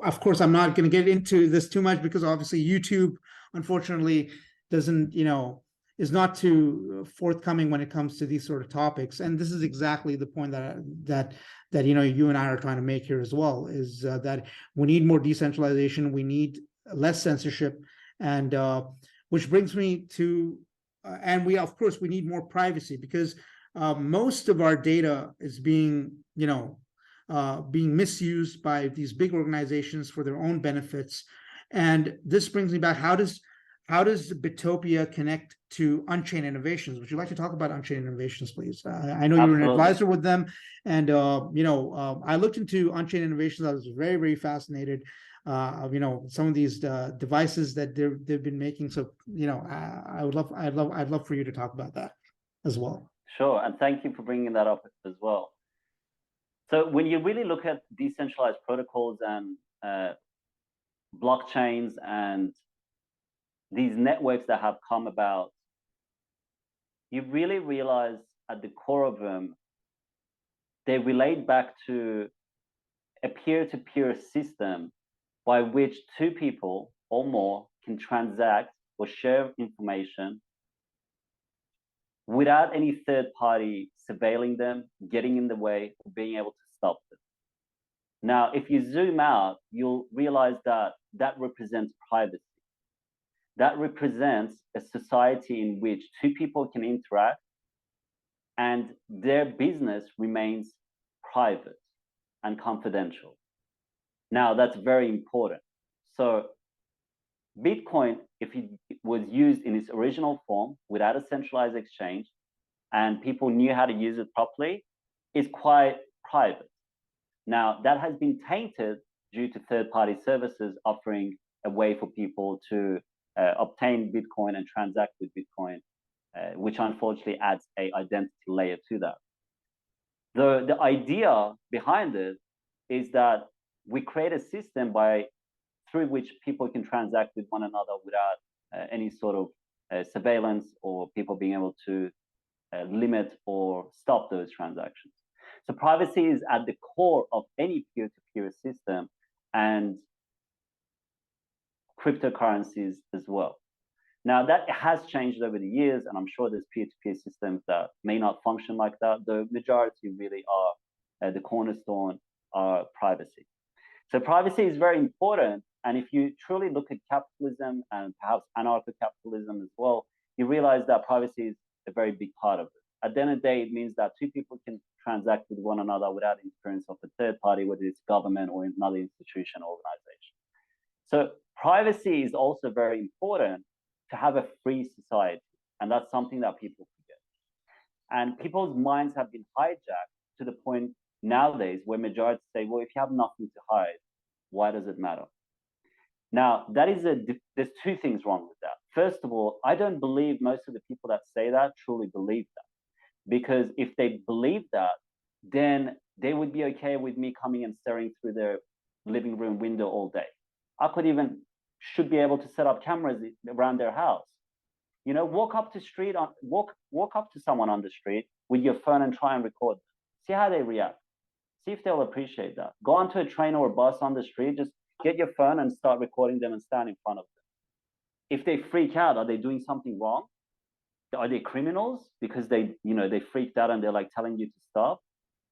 of course, I'm not going to get into this too much because obviously YouTube, unfortunately, doesn't, you know, is not too forthcoming when it comes to these sort of topics. And this is exactly the point that you know, you and I are trying to make here as well, is that we need more decentralization, we need less censorship, and which brings me to and we, of course, we need more privacy, because most of our data is being, you know, being misused by these big organizations for their own benefits. And this brings me back, how does Bittopia connect to Unchained Innovations? Would you like to talk about Unchained Innovations, please? I know you're an Absolutely. advisor with them, and you know, I looked into Unchained Innovations. I was very, very fascinated. You know, some of these devices that they've been making. So, you know, I'd love for you to talk about that as well. Sure, and thank you for bringing that up as well. So when you really look at decentralized protocols and blockchains and these networks that have come about, you really realize at the core of them, they relate back to a peer-to-peer system by which two people or more can transact or share information without any third party surveilling them, getting in the way, or being able to stop them. Now, if you zoom out, you'll realize that that represents privacy. That represents a society in which two people can interact and their business remains private and confidential. Now, that's very important. So Bitcoin, if it was used in its original form without a centralized exchange and people knew how to use it properly, is quite private. Now, that has been tainted due to third-party services offering a way for people to obtain Bitcoin and transact with Bitcoin, which unfortunately adds an identity layer to that. The idea behind it is that we create a system through which people can transact with one another without any sort of surveillance or people being able to limit or stop those transactions. So privacy is at the core of any peer-to-peer system and cryptocurrencies as well. Now, that has changed over the years, and I'm sure there's peer-to-peer systems that may not function like that. The majority really are the cornerstone are privacy. So privacy is very important. And if you truly look at capitalism and perhaps anarcho-capitalism as well, you realize that privacy is a very big part of it. At the end of the day, it means that two people can transact with one another without interference of a third party, whether it's government or another institution or organization. So privacy is also very important to have a free society. And that's something that people forget. And people's minds have been hijacked to the point nowadays where majorities say, well, if you have nothing to hide, why does it matter? Now, there's two things wrong with that. First of all, I don't believe most of the people that say that truly believe that. Because if they believe that, then they would be okay with me coming and staring through their living room window all day. I should be able to set up cameras around their house. You know, walk up to someone on the street with your phone and try and record them. See how they react. See if they'll appreciate that. Go onto a train or a bus on the street, just get your phone and start recording them and stand in front of them. If they freak out, are they doing something wrong? Are they criminals because they freaked out and they're like telling you to stop?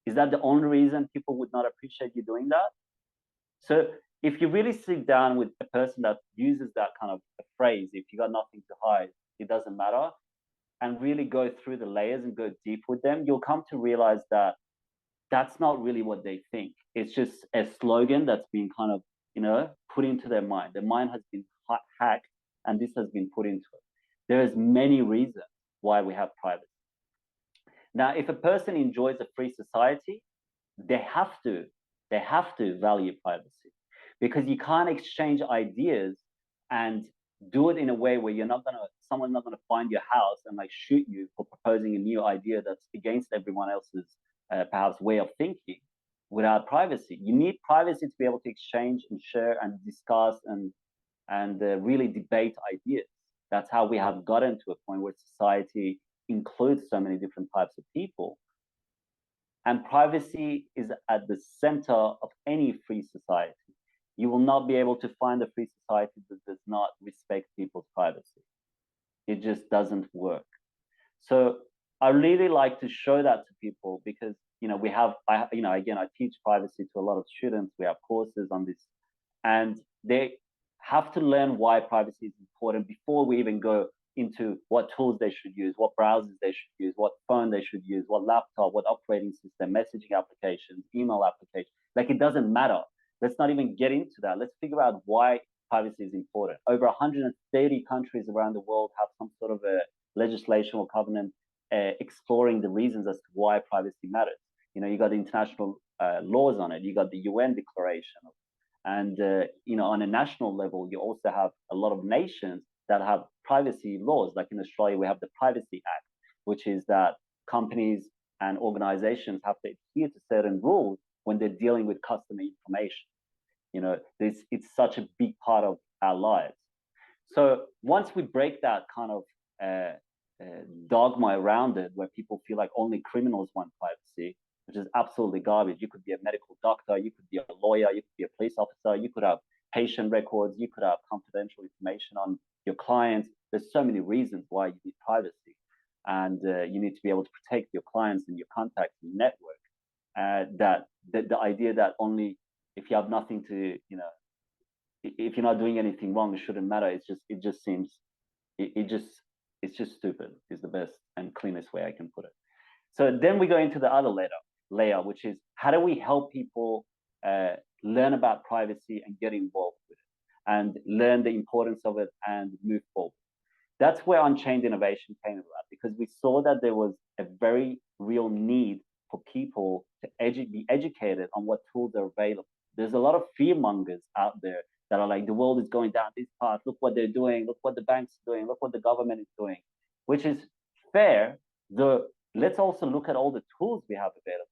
Is that the only reason people would not appreciate you doing that? So if you really sit down with a person that uses that kind of a phrase, if you got nothing to hide, it doesn't matter, and really go through the layers and go deep with them, you'll come to realize that that's not really what they think. It's just a slogan that's been kind of, put into their mind. Their mind has been hacked and this has been put into it. There's many reasons why we have privacy. Now, if a person enjoys a free society, they have to They have to value privacy, because you can't exchange ideas and do it in a way where someone's not gonna find your house and like shoot you for proposing a new idea that's against everyone else's perhaps way of thinking without privacy. You need privacy to be able to exchange and share and discuss and really debate ideas. That's how we have gotten to a point where society includes so many different types of people. And privacy is at the center of any free society. You will not be able to find a free society that does not respect people's privacy. It just doesn't work. So I really like to show that to people, because again, I teach privacy to a lot of students. We have courses on this, and they have to learn why privacy is important before we even go into what tools they should use, what browsers they should use, what phone they should use, what laptop, what operating system, messaging applications, email applications. Like, it doesn't matter. Let's not even get into that. Let's figure out why privacy is important. Over 130 countries around the world have some sort of a legislation or covenant exploring the reasons as to why privacy matters. You got the international laws on it. You got the UN Declaration, and on a national level, you also have a lot of nations that have privacy laws. Like in Australia, we have the Privacy Act, which is that companies and organizations have to adhere to certain rules when they're dealing with customer information. It's such a big part of our lives. So once we break that kind of dogma around it, where people feel like only criminals want privacy, which is absolutely garbage. You could be a medical doctor, you could be a lawyer, you could be a police officer, you could have patient records, you could have confidential information on your clients. There's so many reasons why you need privacy, and you need to be able to protect your clients and your contacts and network. That the idea that only if you have nothing to, if you're not doing anything wrong, it shouldn't matter. It's just stupid, is the best and cleanest way I can put it. So then we go into the other layer, which is, how do we help people learn about privacy and get involved with it and learn the importance of it and move forward? That's where Unchained Innovation came about, because we saw that there was a very real need for people to be educated on what tools are available. There's a lot of fear mongers out there that are like, the world is going down this path. Look what they're doing. Look what the banks are doing. Look what the government is doing, which is fair. Let's also look at all the tools we have available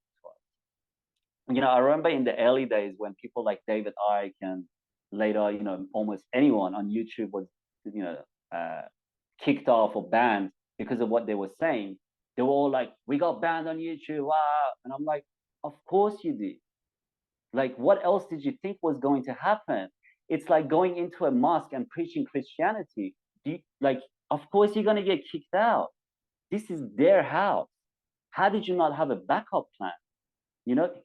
to us. I remember in the early days when people like David Icke and later, almost anyone on YouTube was, kicked off or banned because of what they were saying. They were all like, we got banned on YouTube. Wow. And I'm like, of course you did. Like, what else did you think was going to happen? It's like going into a mosque and preaching Christianity. Of course you're going to get kicked out. This is their house. How did you not have a backup plan?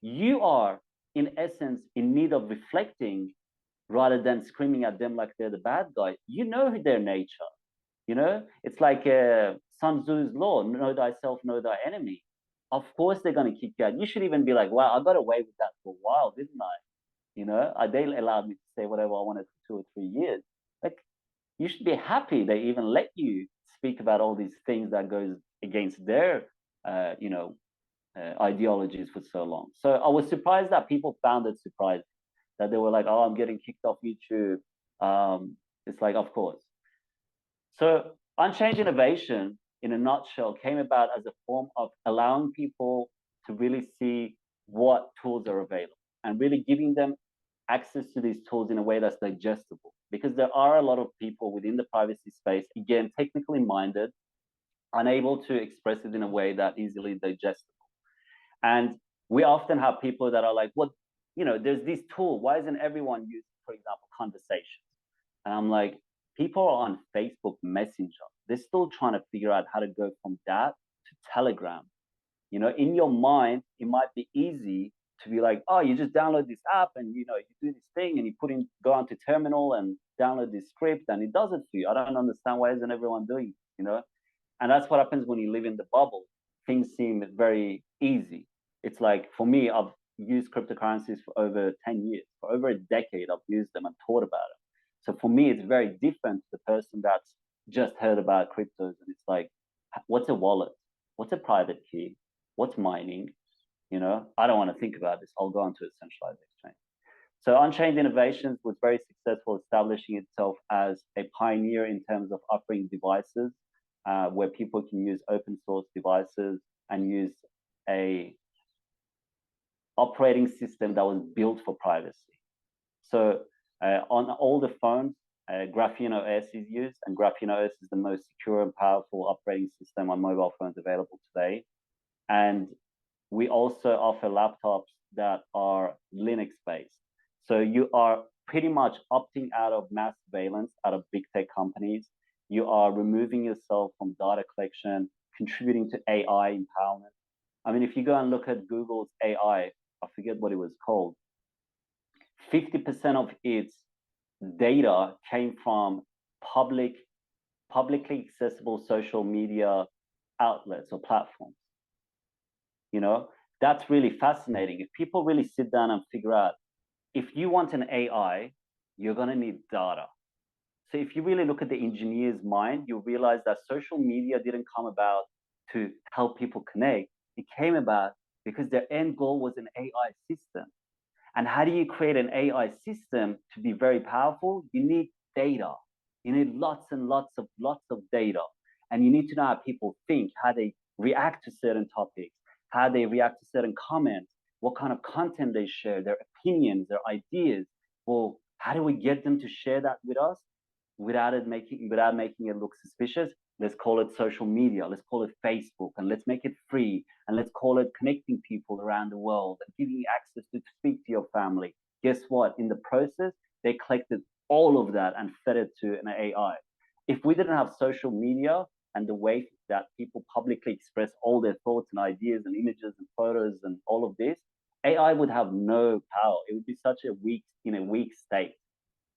You are, in essence, in need of reflecting rather than screaming at them like they're the bad guy. You know their nature. It's like Sun Tzu's law: know thyself, know thy enemy. Of course they're going to kick you out. You should even be like, wow, I got away with that for a while, didn't I? They allowed me to say whatever I wanted for 2 or 3 years. Like, you should be happy they even let you speak about all these things that goes against their, ideologies for so long. So I was surprised that people found it surprising, that they were like, oh, I'm getting kicked off YouTube. It's like, of course. So Unchained Innovation, in a nutshell, came about as a form of allowing people to really see what tools are available and really giving them access to these tools in a way that's digestible. Because there are a lot of people within the privacy space, again, technically minded, unable to express it in a way that easily digestible. And we often have people that are like, well, there's this tool. Why isn't everyone using, for example, conversations? And I'm like, people are on Facebook Messenger. They're still trying to figure out how to go from that to Telegram. In your mind, it might be easy to be like, oh, you just download this app and, you do this thing and you go onto terminal and download this script and it does it for you. I don't understand why isn't everyone doing it, And that's what happens when you live in the bubble. Things seem very easy. It's like, for me, I've used cryptocurrencies for over 10 years. For over a decade, I've used them and taught about it. So for me, it's very different to the person that's just heard about cryptos. And it's like, what's a wallet? What's a private key? What's mining? I don't want to think about this. I'll go onto a centralized exchange. So Unchained Innovations was very successful, establishing itself as a pioneer in terms of offering devices where people can use open source devices and use a operating system that was built for privacy. So on all the phones, Graphene OS is used, and Graphene OS is the most secure and powerful operating system on mobile phones available today. And we also offer laptops that are Linux-based. So you are pretty much opting out of mass surveillance out of big tech companies. You are removing yourself from data collection, contributing to AI empowerment. I mean, if you go and look at Google's AI, I forget what it was called, 50% of its data came from publicly accessible social media outlets or platforms. That's really fascinating. If people really sit down and figure out, if you want an AI, you're going to need data. So if you really look at the engineer's mind, you'll realize that social media didn't come about to help people connect. It came about because their end goal was an AI system. And how do you create an AI system to be very powerful? You need data. You need lots and lots of data. And you need to know how people think, how they react to certain topics, how they react to certain comments, what kind of content they share, their opinions, their ideas. Well, how do we get them to share that with us without making it look suspicious? Let's call it social media. Let's call it Facebook, and let's make it free. And let's call it connecting people around the world and giving you access to speak to your family. Guess what? In the process, they collected all of that and fed it to an AI. If we didn't have social media and the way that people publicly express all their thoughts and ideas and images and photos and all of this, AI would have no power. It would be such a weak state.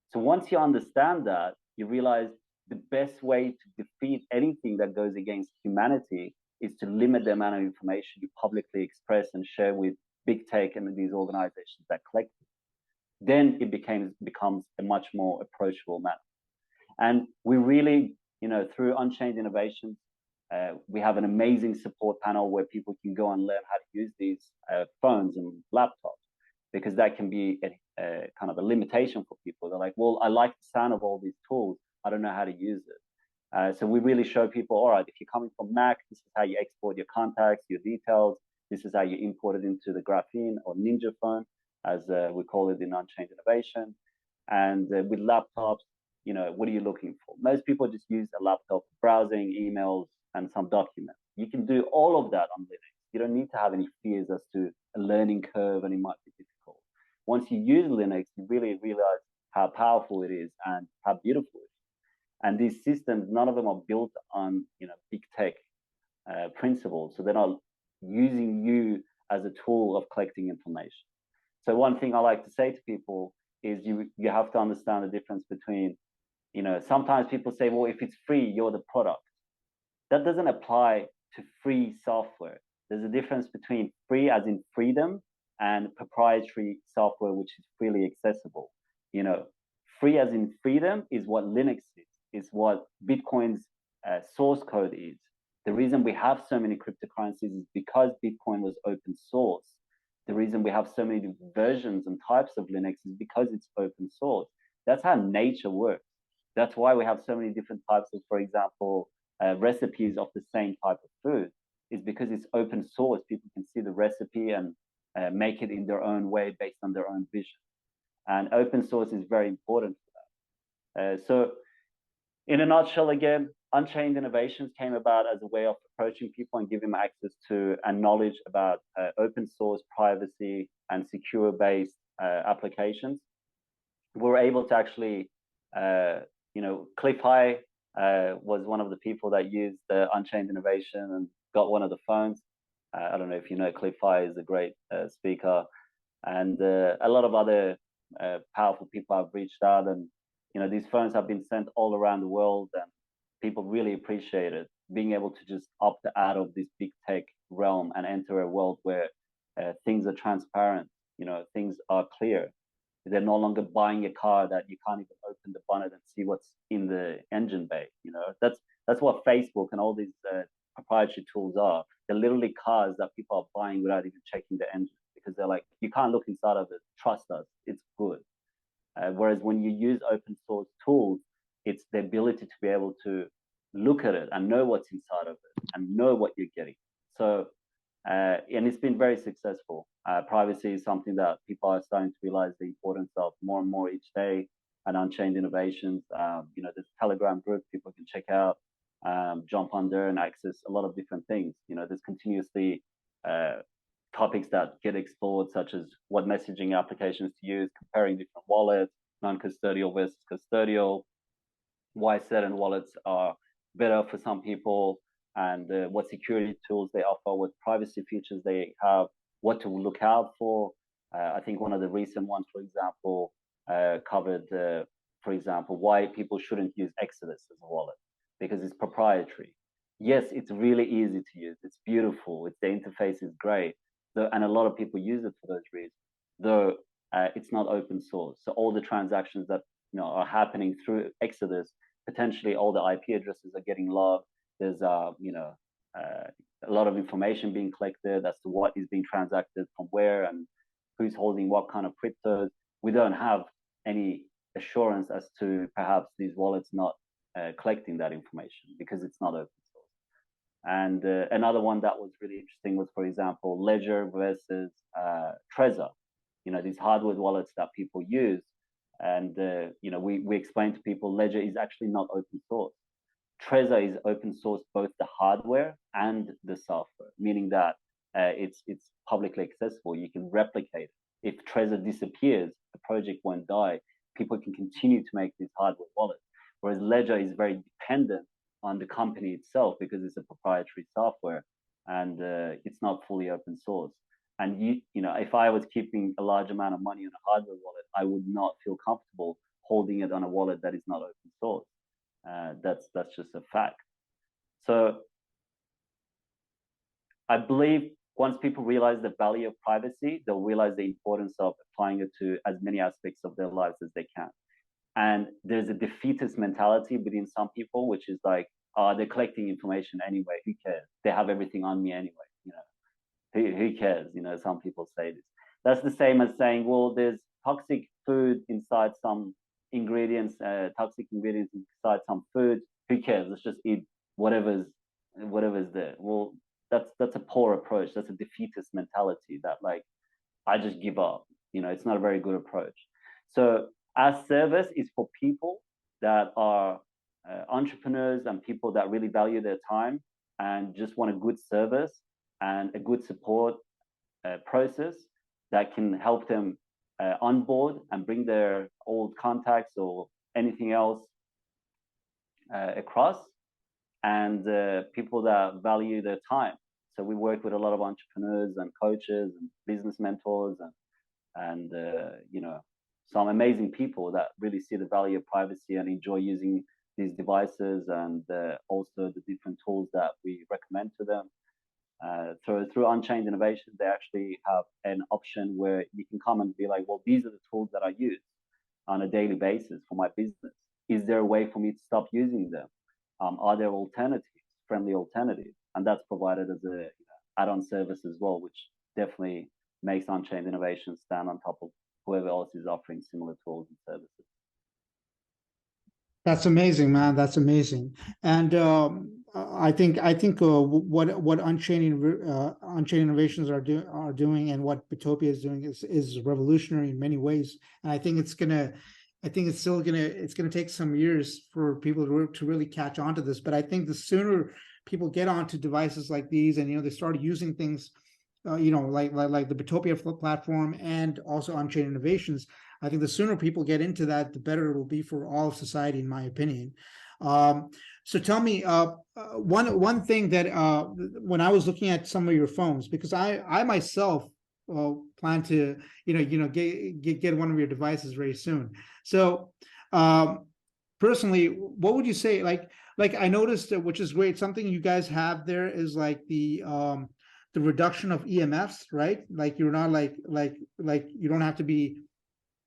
So once you understand that, you realize the best way to defeat anything that goes against humanity is to limit the amount of information you publicly express and share with big tech and these organizations that collect it. Then it becomes a much more approachable matter. And we really, through Unchained Innovations, we have an amazing support panel where people can go and learn how to use these phones and laptops, because that can be a kind of a limitation for people. They're like, well, I like the sound of all these tools. I don't know how to use it. So we really show people, all right, if you're coming from Mac, this is how you export your contacts, your details. This is how you import it into the Graphene or Ninja phone, as we call it in Unchained Innovation. And with laptops, what are you looking for? Most people just use a laptop for browsing, emails, and some documents. You can do all of that on Linux. You don't need to have any fears as to a learning curve, and it might be difficult. Once you use Linux, you really realize how powerful it is and how beautiful it is. And these systems, none of them are built on big tech principles. So they're not using you as a tool of collecting information. So one thing I like to say to people is you have to understand the difference between, sometimes people say, well, if it's free, you're the product. That doesn't apply to free software. There's a difference between free as in freedom and proprietary software, which is freely accessible. Free as in freedom is what Linux is what Bitcoin's source code is. The reason we have so many cryptocurrencies is because Bitcoin was open source. The reason we have so many versions and types of Linux is because it's open source. That's how nature works. That's why we have so many different types of, for example, recipes of the same type of food, is because it's open source. People can see the recipe and make it in their own way based on their own vision. And open source is very important for that. So in a nutshell, again, Unchained Innovations came about as a way of approaching people and giving them access to and knowledge about open source, privacy, and secure-based applications. We were able to actually, Cliff High was one of the people that used the Unchained Innovation and got one of the phones. I don't know if you know, Cliff High is a great speaker, and a lot of other powerful people have reached out, and these phones have been sent all around the world, and people really appreciate it, being able to just opt out of this big tech realm and enter a world where things are transparent, things are clear. They're no longer buying a car that you can't even open the bonnet and see what's in the engine bay. That's what Facebook and all these proprietary tools are. They're literally cars that people are buying without even checking the engine, because they're like, you can't look inside of it. Trust us, it's good. Whereas when you use open source tools, it's the ability to be able to look at it and know what's inside of it and know what you're getting. So, and it's been very successful. Privacy is something that people are starting to realize the importance of more and more each day. And Unchained Innovations, you know, there's a Telegram group people can check out, jump on there and access a lot of different things. You know, there's continuously topics that get explored, such as what messaging applications to use, comparing different wallets, non-custodial versus custodial, why certain wallets are better for some people, and what security tools they offer, what privacy features they have, what to look out for. I think one of the recent ones, for example, covered, for example, why people shouldn't use Exodus as a wallet, because it's proprietary. Yes, it's really easy to use. It's beautiful. The interface is great. And a lot of people use it for those reasons, though it's not open source. So all the transactions that are happening through Exodus, potentially all the IP addresses are getting logged. There's a lot of information being collected as to what is being transacted from where and who's holding what kind of cryptos. We don't have any assurance as to perhaps these wallets not collecting that information because it's not open source. And another one that was really interesting was, for example, Ledger versus Trezor. These hardware wallets that people use. And we explain to people Ledger is actually not open source. Trezor is open source, both the hardware and the software, meaning that it's publicly accessible. You can replicate it. If Trezor disappears, the project won't die. People can continue to make these hardware wallets. Whereas Ledger is very dependent on the company itself because it's a proprietary software and it's not fully open source. And if I was keeping a large amount of money on a hardware wallet, I would not feel comfortable holding it on a wallet that is not open source. That's just a fact. So I believe once people realize the value of privacy, they'll realize the importance of applying it to as many aspects of their lives as they can. And there's a defeatist mentality within some people, which is like, they're collecting information anyway. Who cares? They have everything on me anyway. Who cares? Some people say this. That's the same as saying, well, there's toxic food inside some ingredients, toxic ingredients inside some food. Who cares? Let's just eat whatever's there. Well, that's a poor approach. That's a defeatist mentality that I just give up. It's not a very good approach. So our service is for people that are entrepreneurs and people that really value their time and just want a good service and a good support process that can help them onboard and bring their old contacts or anything else across, and people that value their time. So we work with a lot of entrepreneurs and coaches and business mentors and some amazing people that really see the value of privacy and enjoy using these devices and also the different tools that we recommend to them. Through Unchained Innovations, they actually have an option where you can come and be like, well, these are the tools that I use on a daily basis for my business. Is there a way for me to stop using them? Are there alternatives, friendly alternatives? And that's provided as a add-on service as well, which definitely makes Unchained Innovations stand on top of whoever else is offering similar tools and services. That's amazing, man. That's amazing. And I think what Unchained Innovations are doing and what Bittopia is doing is revolutionary in many ways. And I think it's gonna take some years for people to really catch on to this. But I think the sooner people get onto devices like these and they start using things, like the Bittopia platform and also Unchained Innovations, I think the sooner people get into that, the better it will be for all of society, in my opinion. So tell me, one thing that when I was looking at some of your phones, because I myself plan to get one of your devices very soon. So personally, what would you say? Like I noticed, which is great, something you guys have there is like the reduction of EMFs, right? Like you're not like you don't have to be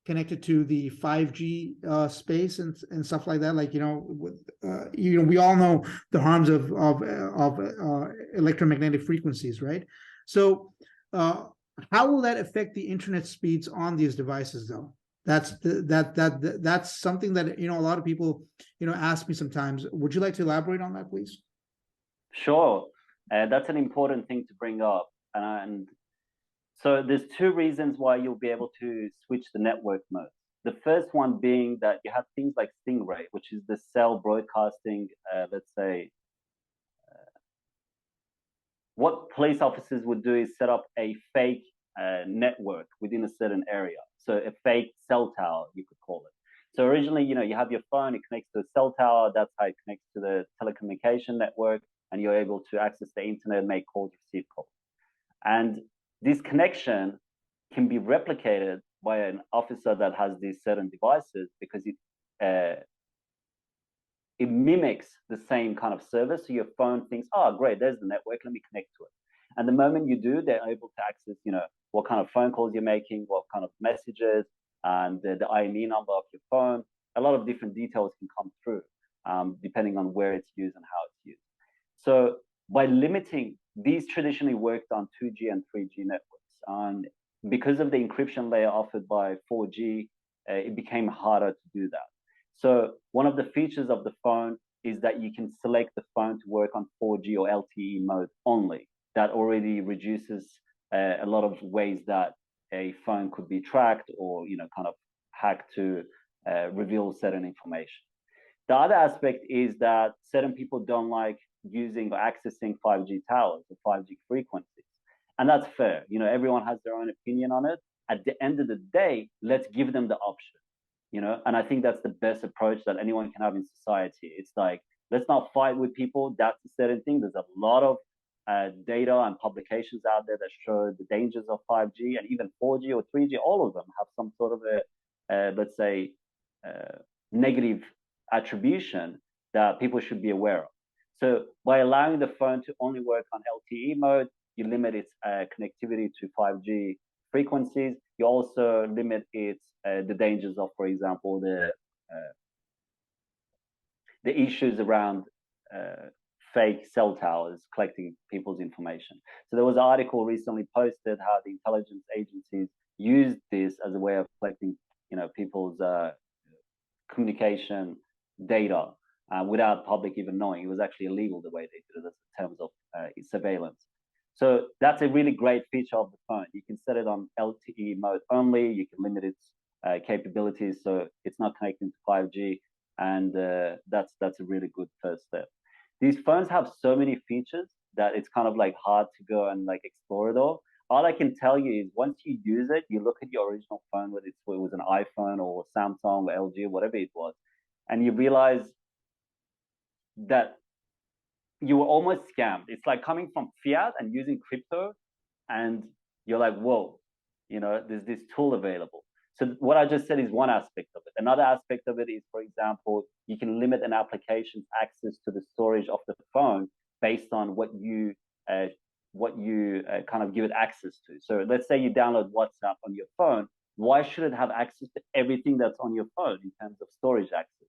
connected to the 5G space and stuff like that. Like, we all know the harms of electromagnetic frequencies, right? So how will that affect the internet speeds on these devices, though? That's something that a lot of people ask me sometimes. Would you like to elaborate on that, please? Sure. That's an important thing to bring up. And so there's two reasons why you'll be able to switch the network mode. The first one being that you have things like Stingray, which is the cell broadcasting, let's say, what police officers would do is set up a fake network within a certain area. So a fake cell tower, you could call it. So originally, you have your phone, it connects to a cell tower, that's how it connects to the telecommunication network, and you're able to access the internet, make calls, receive calls. And this connection can be replicated by an officer that has these certain devices because it mimics the same kind of service. So your phone thinks, oh, great, there's the network, let me connect to it. And the moment you do, they're able to access, what kind of phone calls you're making, what kind of messages, and the IME number of your phone. A lot of different details can come through, depending on where it's used and how it's used. So by limiting, these traditionally worked on 2G and 3G networks. And because of the encryption layer offered by 4G, it became harder to do that. So one of the features of the phone is that you can select the phone to work on 4G or LTE mode only. That already reduces a lot of ways that a phone could be tracked or kind of hacked to reveal certain information. The other aspect is that certain people don't like using or accessing 5G towers or 5G frequencies. And that's fair. Everyone has their own opinion on it. At the end of the day, let's give them the option. And I think that's the best approach that anyone can have in society. It's like, let's not fight with people. That's a certain thing. There's a lot of data and publications out there that show the dangers of 5G and even 4G or 3G. All of them have some sort of let's say, negative attribution that people should be aware of. So by allowing the phone to only work on LTE mode, you limit its connectivity to 5G frequencies. You also limit its the dangers of, for example, the issues around fake cell towers collecting people's information. So there was an article recently posted how the intelligence agencies used this as a way of collecting, people's communication data without public even knowing. It was actually illegal the way they did it in terms of surveillance. So that's a really great feature of the phone. You can set it on LTE mode only. You can limit its capabilities so it's not connecting to 5G, and that's a really good first step. These phones have so many features that it's kind of like hard to go and like explore it all. All I can tell you is once you use it, you look at your original phone, whether it was an iPhone or Samsung or LG or whatever it was, and you realize that you were almost scammed. It's like coming from fiat and using crypto, and you're like, whoa, there's this tool available. So what I just said is one aspect of it. Another aspect of it is, for example, you can limit an application's access to the storage of the phone based on what you kind of give it access to. So let's say you download WhatsApp on your phone. Why should it have access to everything that's on your phone in terms of storage access?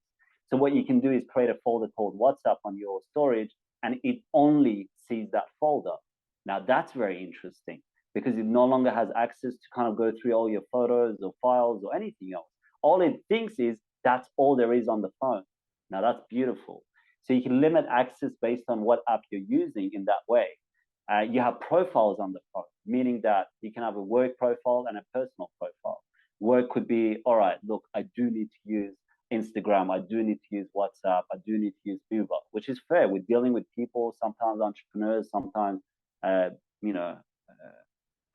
So what you can do is create a folder called WhatsApp on your storage, and it only sees that folder. Now that's very interesting because it no longer has access to kind of go through all your photos or files or anything else. All it thinks is that's all there is on the phone. Now that's beautiful. So you can limit access based on what app you're using in that way. You have profiles on the phone, meaning that you can have a work profile and a personal profile. Work could be, all right, look, I do need to use Instagram, I do need to use WhatsApp, I do need to use Uber, which is fair. We're dealing with people, sometimes entrepreneurs, sometimes,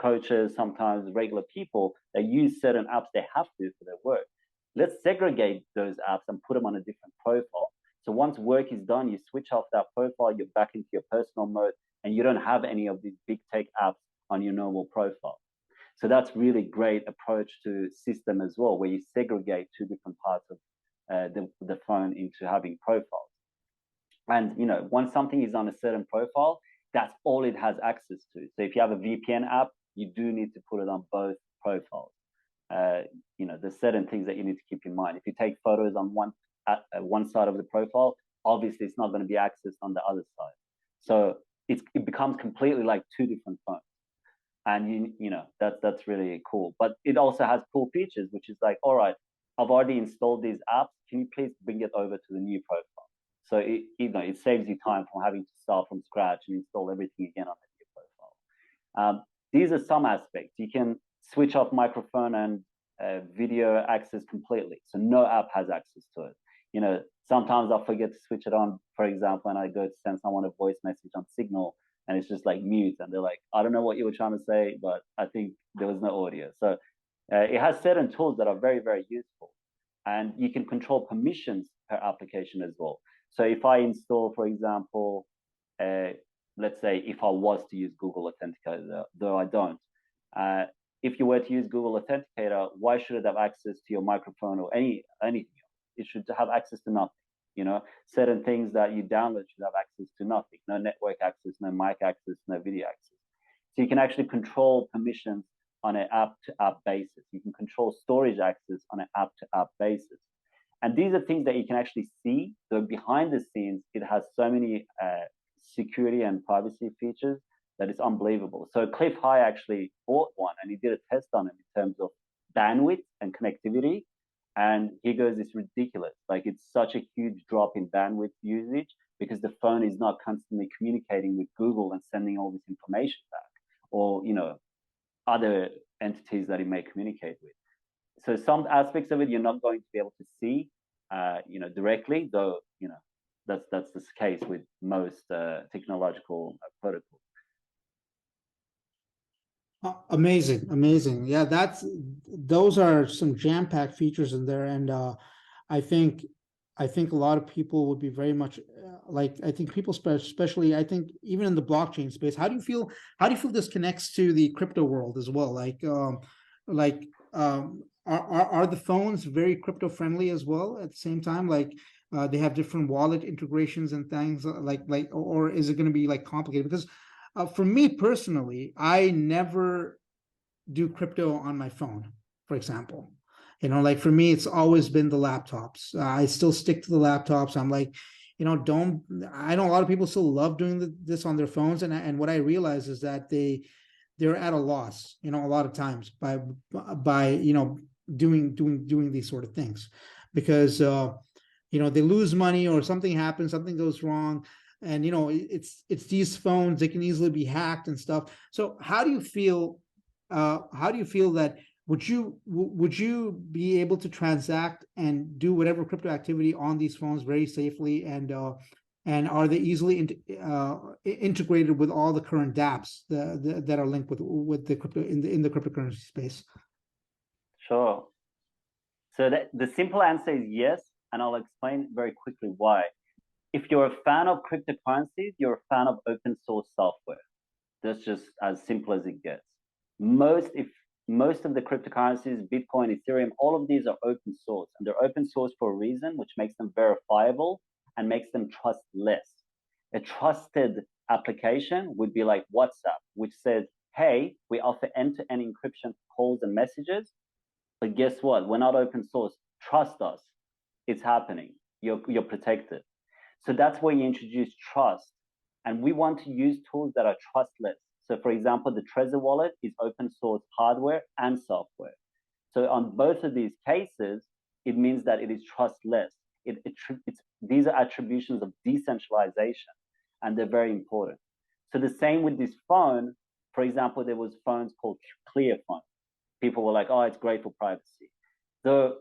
coaches, sometimes regular people that use certain apps they have to for their work. Let's segregate those apps and put them on a different profile. So once work is done, you switch off that profile, you're back into your personal mode, and you don't have any of these big tech apps on your normal profile. So that's really great approach to system as well, where you segregate two different parts of the phone into having profiles. And once something is on a certain profile, that's all it has access to. So if you have a VPN app, you do need to put it on both profiles. there's certain things that you need to keep in mind. If you take photos on one side of the profile, obviously it's not going to be accessed on the other side. So it becomes completely like two different phones. And that's really cool. But it also has cool features, which is like, all right, I've already installed these apps. Can you please bring it over to the new profile? So it saves you time from having to start from scratch and install everything again on the new profile. These are some aspects. You can switch off microphone and video access completely, so no app has access to it. Sometimes I'll forget to switch it on, for example, and I go to send someone a voice message on Signal, and it's just like mute, and they're like, I don't know what you were trying to say, but I think there was no audio. So it has certain tools that are very, very useful, and you can control permissions per application as well. So if I install, for example, let's say if I was to use Google Authenticator, though I don't, if you were to use Google Authenticator, why should it have access to your microphone or anything else? It should have access to nothing. Certain things that you download should have access to nothing. No network access, no mic access, no video access. So you can actually control permissions on an app-to-app basis. You can control storage access on an app-to-app basis. And these are things that you can actually see. So behind the scenes, it has so many security and privacy features that it's unbelievable. So Cliff High actually bought one, and he did a test on it in terms of bandwidth and connectivity. And he goes, it's ridiculous. Like, it's such a huge drop in bandwidth usage because the phone is not constantly communicating with Google and sending all this information back, or other entities that it may communicate with. So some aspects of it you're not going to be able to see directly, though that's the case with most technological protocols. Amazing. Yeah, those are some jam-packed features in there, and I think a lot of people would be very much I think people, especially, I think even in the blockchain space. How do you feel this connects to the crypto world as well? Are the phones very crypto friendly as well at the same time? They have different wallet integrations and things or is it going to be complicated? Because for me personally, I never do crypto on my phone, for example. For me, it's always been the laptops. I still stick to the laptops. I'm I know a lot of people still love doing this on their phones. And what I realize is that they're at a loss, a lot of times by doing these sort of things, because, they lose money or something happens, something goes wrong. And it's these phones, they can easily be hacked and stuff. So how do you feel that would you be able to transact and do whatever crypto activity on these phones very safely, and are they easily integrated with all the current dApps that are linked with the crypto in the cryptocurrency space? Sure. So the simple answer is yes, and I'll explain very quickly why. If you're a fan of cryptocurrencies, you're a fan of open source software. That's just as simple as it gets. Most of the cryptocurrencies, Bitcoin, Ethereum, all of these are open source, and they're open source for a reason, which makes them verifiable and makes them trustless. A trusted application would be like WhatsApp, which says, hey, we offer end-to-end encryption for calls and messages, but guess what? We're not open source. Trust us. It's happening. You're protected. So that's where you introduce trust. And we want to use tools that are trustless. So for example, the Trezor wallet is open source hardware and software. So on both of these cases, it means that it is trustless. These are attributions of decentralization, and they're very important. So the same with this phone. For example, there was phones called Clear phone. People were like, oh, it's great for privacy. Though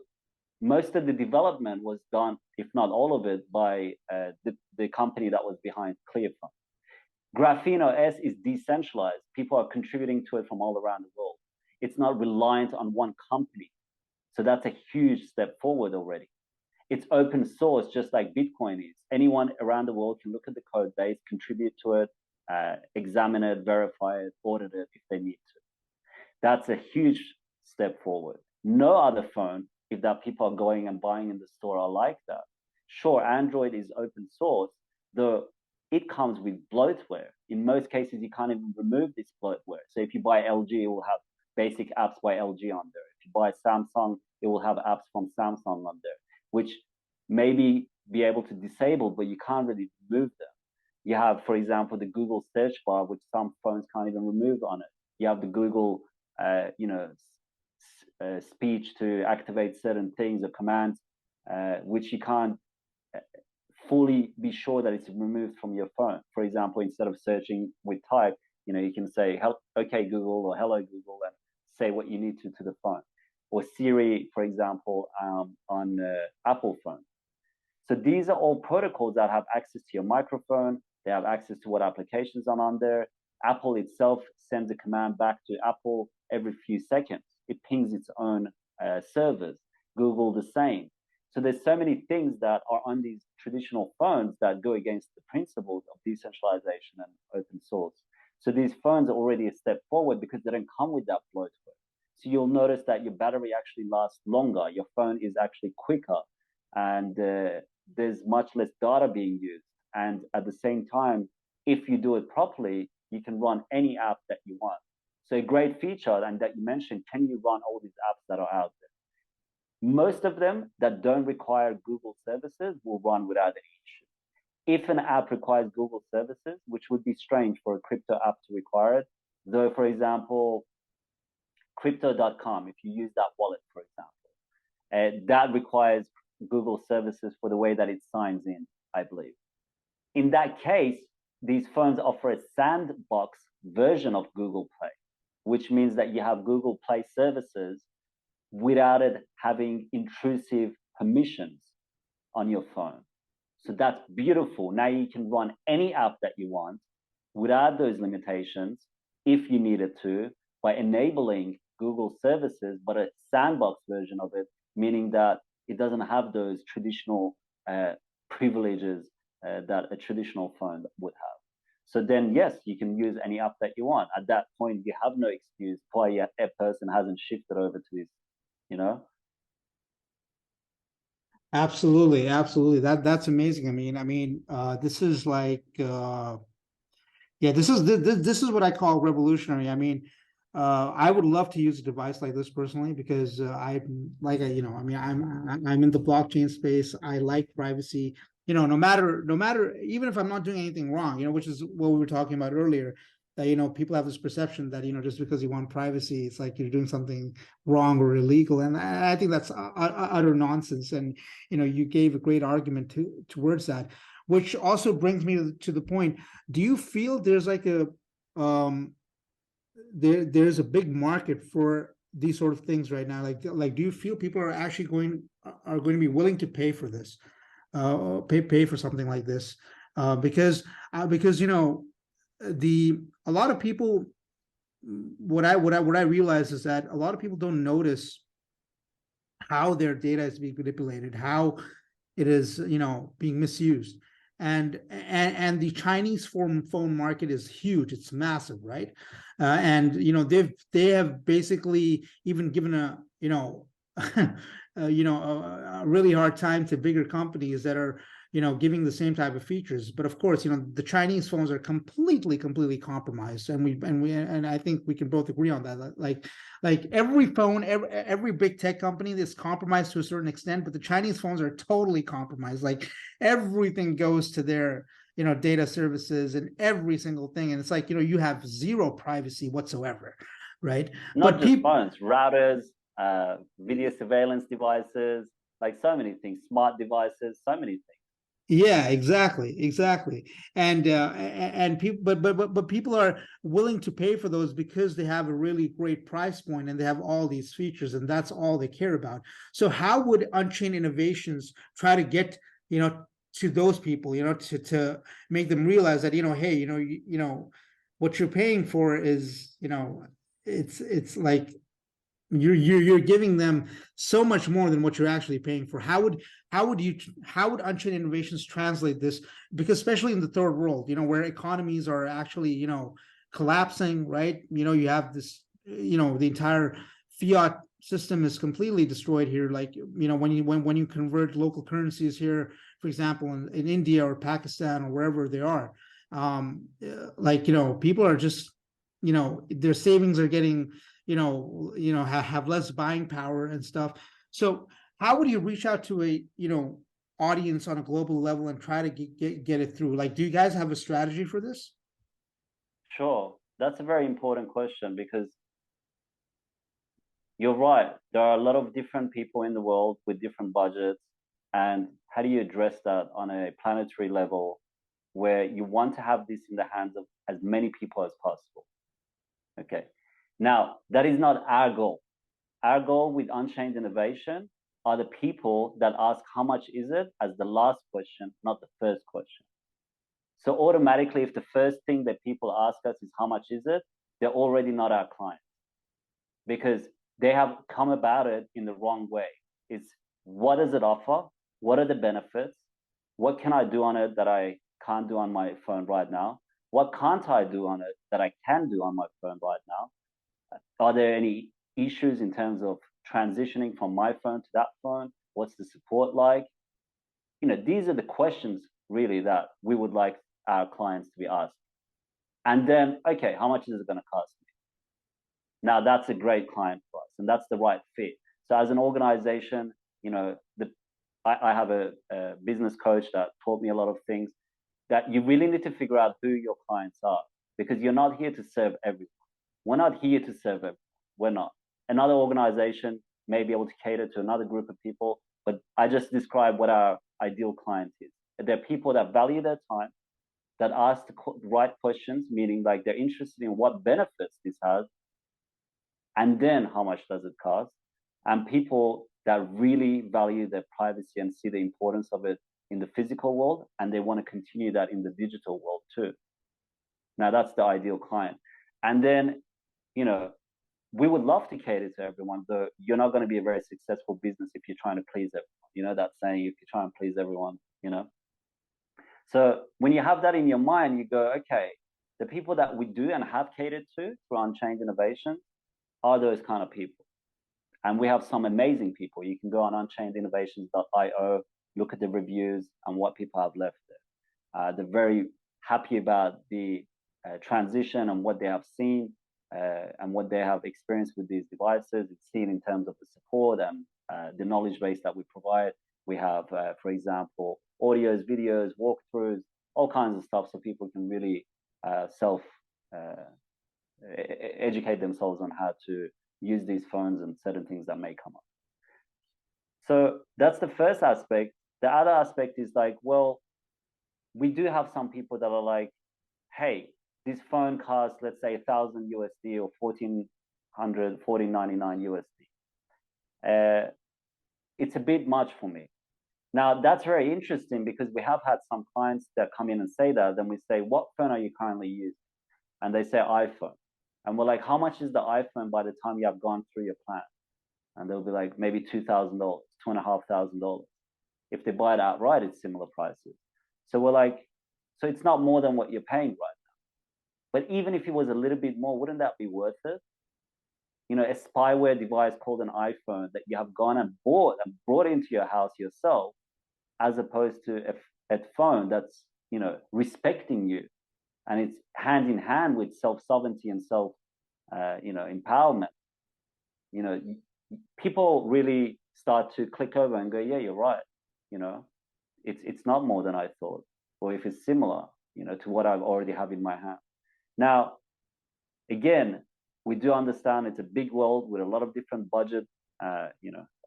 most of the development was done, if not all of it, by the company that was behind ClearPhone. Graphene OS is decentralized. People are contributing to it from all around the world. It's not reliant on one company. So that's a huge step forward already. It's open source, just like Bitcoin is. Anyone around the world can look at the code base, contribute to it, examine it, verify it, audit it if they need to. That's a huge step forward. No other phone, if that people are going and buying in the store, are like that. Sure, Android is open source, though it comes with bloatware. In most cases, you can't even remove this bloatware. So if you buy LG, it will have basic apps by LG on there. you buy Samsung, it will have apps from Samsung on there, which maybe be able to disable, but you can't really remove them. You have, for example, the Google search bar, which some phones can't even remove on it. You have the Google, speech to activate certain things or commands, which you can't fully be sure that it's removed from your phone. For example, instead of searching with type, you can say, okay, Google, or hello, Google, and say what you need to the phone. Or Siri, for example, on Apple phone. So these are all protocols that have access to your microphone. They have access to what applications are on there. Apple itself sends a command back to Apple every few seconds. It pings its own servers. Google the same. So there's so many things that are on these traditional phones that go against the principles of decentralization and open source. So these phones are already a step forward because they don't come with that bloatware. So you'll notice that your battery actually lasts longer. Your phone is actually quicker, and there's much less data being used. And at the same time, if you do it properly, you can run any app that you want. So a great feature, and that you mentioned, can you run all these apps that are out there? Most of them that don't require Google services will run without any issue. If an app requires Google services, which would be strange for a crypto app to require it, though, for example, crypto.com, if you use that wallet, for example, that requires Google services for the way that it signs in, I believe. In that case, these phones offer a sandbox version of Google Play, which means that you have Google Play services without it having intrusive permissions on your phone. So that's beautiful. Now you can run any app that you want without those limitations if you needed to, by enabling Google services, but a sandbox version of it, meaning that it doesn't have those traditional privileges that a traditional phone would have. So then, yes, you can use any app that you want. At that point, you have no excuse why a person hasn't shifted over to this, Absolutely, absolutely. That's amazing. This is like, this is what I call revolutionary. I would love to use a device like this personally because I'm in the blockchain space. I like privacy. No matter, even if I'm not doing anything wrong, which is what we were talking about earlier, that people have this perception that just because you want privacy, it's like you're doing something wrong or illegal, and I think that's utter nonsense. And you gave a great argument towards that, which also brings me to the point. Do you feel there's like a there's a big market for these sort of things right now? Like do you feel people are actually going to be willing to pay for this, pay for something like this, because a lot of people, what I realize is that a lot of people don't notice how their data is being manipulated, how it is being misused. And the Chinese phone market is huge. It's massive, right? And they have basically even given a a really hard time to bigger companies that are giving the same type of features. But of course, the Chinese phones are completely compromised, and I think we can both agree on that. Like every phone, every big tech company is compromised to a certain extent, but the Chinese phones are totally compromised. Like everything goes to their data services and every single thing, and it's like you have zero privacy whatsoever, right? Not just phones, routers, video surveillance devices, like so many things, smart devices, so many things. Yeah, exactly. And people, but people are willing to pay for those because they have a really great price point and they have all these features, and that's all they care about. So how would Unchained Innovations try to get to those people, to make them realize that hey, what you're paying for is it's like you're giving them so much more than what you're actually paying for. How would Unchained Innovations translate this? Because especially in the third world, where economies are actually collapsing, right? You have this, the entire fiat system is completely destroyed here. Like when you convert local currencies here, for example, in India or Pakistan or wherever they are, people are just their savings are getting have less buying power and stuff. So how would you reach out to a audience on a global level and try to get it through? Like, do you guys have a strategy for this? Sure. That's a very important question because you're right. There are a lot of different people in the world with different budgets. And how do you address that on a planetary level where you want to have this in the hands of as many people as possible? Okay. Now, that is not our goal. Our goal with Unchained Innovation are the people that ask how much is it as the last question, not the first question. So automatically, if the first thing that people ask us is how much is it, they're already not our clients because they have come about it in the wrong way. It's what does it offer? What are the benefits? What can I do on it that I can't do on my phone right now? What can't I do on it that I can do on my phone right now? Are there any issues in terms of transitioning from my phone to that phone? What's the support like? These are the questions really that we would like our clients to be asked. And then, okay, how much is it going to cost me? Now that's a great client for us, and that's the right fit. So as an organization, I have a business coach that taught me a lot of things that you really need to figure out who your clients are because you're not here to serve everyone. We're not here to serve everyone. We're not. Another organization may be able to cater to another group of people, but I just described what our ideal client is. They're people that value their time, that ask the right questions, meaning like they're interested in what benefits this has, and then how much does it cost, and people that really value their privacy and see the importance of it in the physical world, and they want to continue that in the digital world too. Now that's the ideal client. And then, we would love to cater to everyone, but you're not going to be a very successful business if you're trying to please everyone. That saying, if you try and please everyone. So when you have that in your mind, you go, okay, the people that we do and have catered to through Unchained Innovations are those kind of people. And we have some amazing people. You can go on unchainedinnovations.io, look at the reviews and what people have left there. They're very happy about the transition and what they have seen and what they have experienced with these devices. It's seen in terms of the support and the knowledge base that we provide. We have, for example, audios, videos, walkthroughs, all kinds of stuff so people can really educate themselves on how to use these phones and certain things that may come up. So that's the first aspect. The other aspect is like, well, we do have some people that are like, hey, this phone costs, let's say, 1,000 USD or 1,499 USD. It's a bit much for me. Now, that's very interesting because we have had some clients that come in and say that. Then we say, what phone are you currently using? And they say iPhone. And we're like, how much is the iPhone by the time you have gone through your plan? And they'll be like, maybe $2,000, $2,500. If they buy it outright, it's similar prices. So we're like, so it's not more than what you're paying right now. But even if it was a little bit more, wouldn't that be worth it? A spyware device called an iPhone that you have gone and brought into your house yourself, as opposed to a phone that's, respecting you. And it's hand in hand with self-sovereignty and empowerment. People really start to click over and go, yeah, you're right. It's not more than I thought, or if it's similar, to what I already have in my hand. Now, again, we do understand it's a big world with a lot of different budget,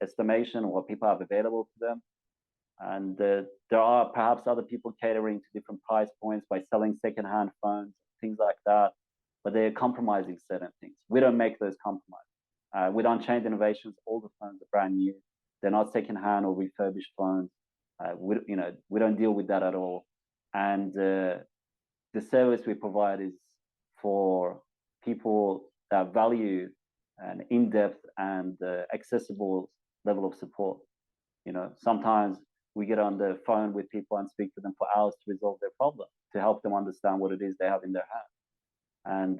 estimation of what people have available to them. And there are perhaps other people catering to different price points by selling secondhand phones, things like that, but they're compromising certain things. We don't make those compromises. With Unchained Innovations, all the phones are brand new. They're not secondhand or refurbished phones. We don't deal with that at all. And the service we provide is for people that value an in-depth and accessible level of support. Sometimes we get on the phone with people and speak to them for hours to resolve their problem, to help them understand what it is they have in their hand. And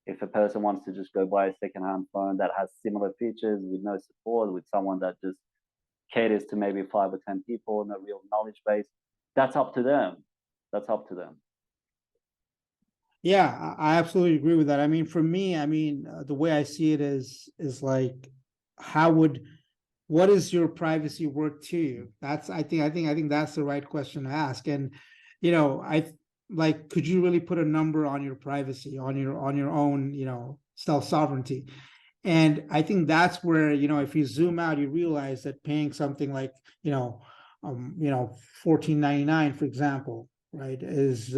if a person wants to just go buy a secondhand phone that has similar features with no support, with someone that just caters to maybe 5 or 10 people, no real knowledge base, that's up to them. That's up to them. Yeah, I absolutely agree with that. I mean, for me, I mean, the way I see it is like, how would what is your privacy worth to you? That's I think that's the right question to ask. And I like, could you really put a number on your privacy, on your own, self sovereignty? And I think that's where, if you zoom out, you realize that paying something like, you know, 14.99, for example, right, is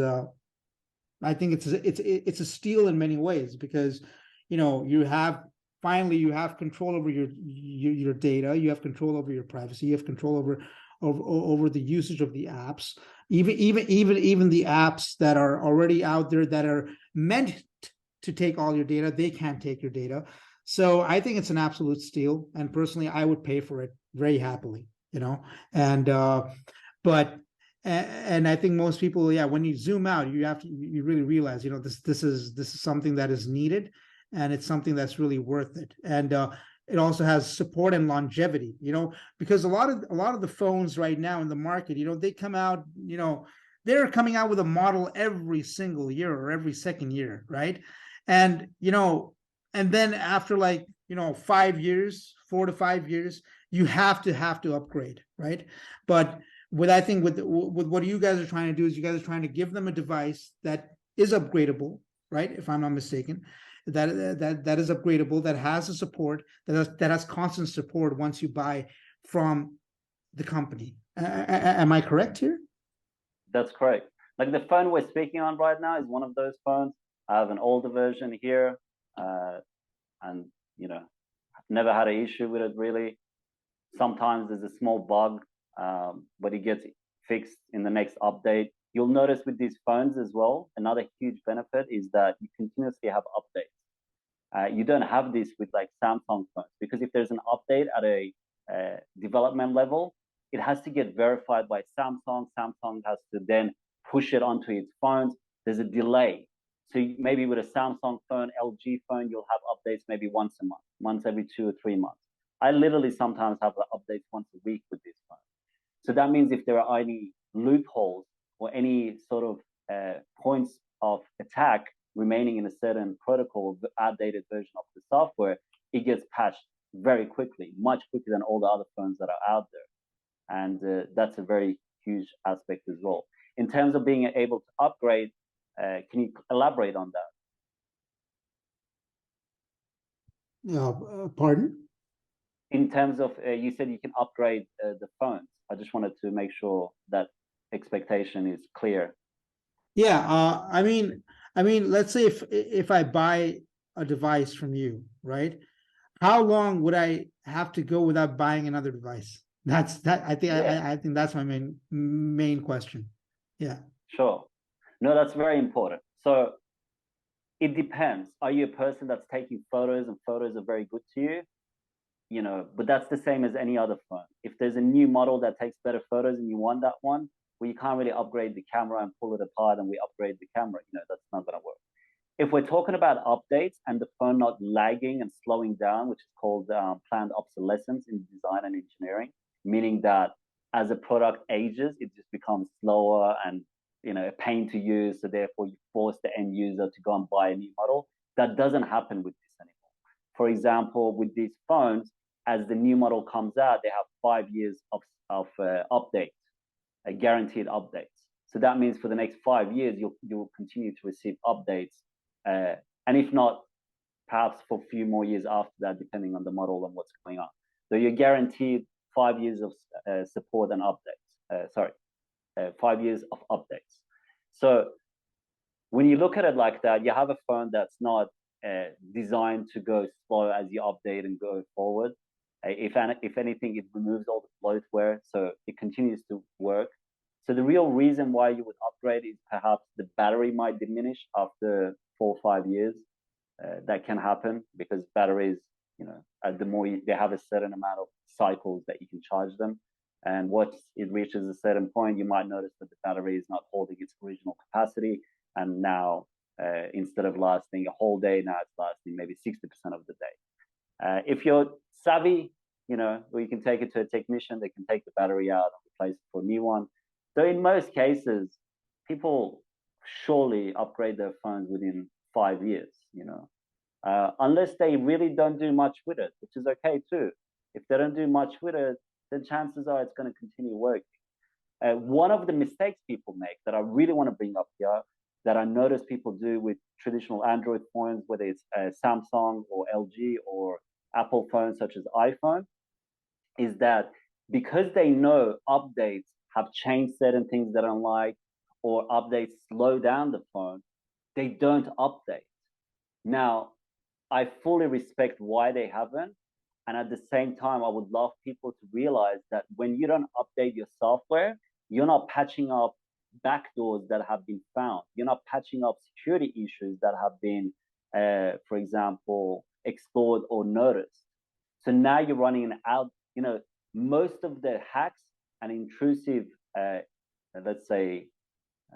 I think it's a steal in many ways, because you have finally you have control over your data, you have control over your privacy, you have control over the usage of the apps, even the apps that are already out there that are meant to take all your data, they can't take your data. So I think it's an absolute steal, and personally I would pay for it very happily, and but and I think most people, yeah, when you zoom out, you really realize, this is something that is needed, and it's something that's really worth it. And it also has support and longevity, because a lot of the phones right now in the market, they come out, they're coming out with a model every single year or every second year, right? And and then after, like, 5 years, 4 to 5 years, you have to upgrade, right? But what I think with what you guys are trying to do is, you guys are trying to give them a device that is upgradable, right? If I'm not mistaken, that is upgradable, that has the support, that has constant support once you buy from the company. Am I correct here? That's correct. Like the phone we're speaking on right now is one of those phones. I have an older version here, uh, and I've never had an issue with it really. Sometimes there's a small bug, but it gets fixed in the next update. You'll notice with these phones as well, another huge benefit is that you continuously have updates. You don't have this with like Samsung phones, because if there's an update at a development level, it has to get verified by Samsung. Samsung has to then push it onto its phones. There's a delay. So maybe with a Samsung phone, LG phone, you'll have updates maybe once a month, once every 2 or 3 months. I literally sometimes have updates once a week with this phone. So that means if there are any loopholes or any sort of points of attack remaining in a certain protocol, the outdated version of the software, it gets patched very quickly, much quicker than all the other phones that are out there. And that's a very huge aspect as well. In terms of being able to upgrade, can you elaborate on that? Pardon? In terms of, you said you can upgrade the phones. I just wanted to make sure that expectation is clear. Yeah, I mean, let's say if I buy a device from you, right? How long would I have to go without buying another device? That's that. I think Yeah, I think that's my main question. Yeah. sure. No, that's very important. So it depends. Are you a person that's taking photos and photos are very good to you? But that's the same as any other phone. If there's a new model that takes better photos and you want that one, well, you can't really upgrade the camera and pull it apart and we upgrade the camera. That's not going to work. If we're talking about updates and the phone not lagging and slowing down, which is called planned obsolescence in design and engineering, meaning that as a product ages, it just becomes slower and a pain to use. So therefore, you force the end user to go and buy a new model. That doesn't happen with this anymore. For example, with these phones, as the new model comes out, they have 5 years of updates, guaranteed updates. So that means for the next 5 years, you'll continue to receive updates, and if not, perhaps for a few more years after that, depending on the model and what's going on. So you're guaranteed 5 years of support and updates. 5 years of updates. So when you look at it like that, you have a phone that's not designed to go slow as you update and go forward. If anything, it removes all the bloatware, so it continues to work. So the real reason why you would upgrade is perhaps the battery might diminish after 4 or 5 years. That can happen because batteries, the more they have a certain amount of cycles that you can charge them. And once it reaches a certain point, you might notice that the battery is not holding its original capacity. And now, instead of lasting a whole day, now it's lasting maybe 60% of the day. If you're savvy, or you can take it to a technician, they can take the battery out and replace it for a new one. So in most cases, people surely upgrade their phones within 5 years, unless they really don't do much with it, which is okay too. If they don't do much with it, then chances are it's going to continue working. One of the mistakes people make that I really want to bring up here, that I notice people do with traditional Android phones, whether it's Samsung or LG or Apple phones such as iPhone, is that because they know updates have changed certain things that I don't like, or updates slow down the phone, they don't update. Now, I fully respect why they haven't. And at the same time, I would love people to realize that when you don't update your software, you're not patching up backdoors that have been found. You're not patching up security issues that have been, for example, explored or noticed. So now you're running an out, most of the hacks and intrusive, let's say,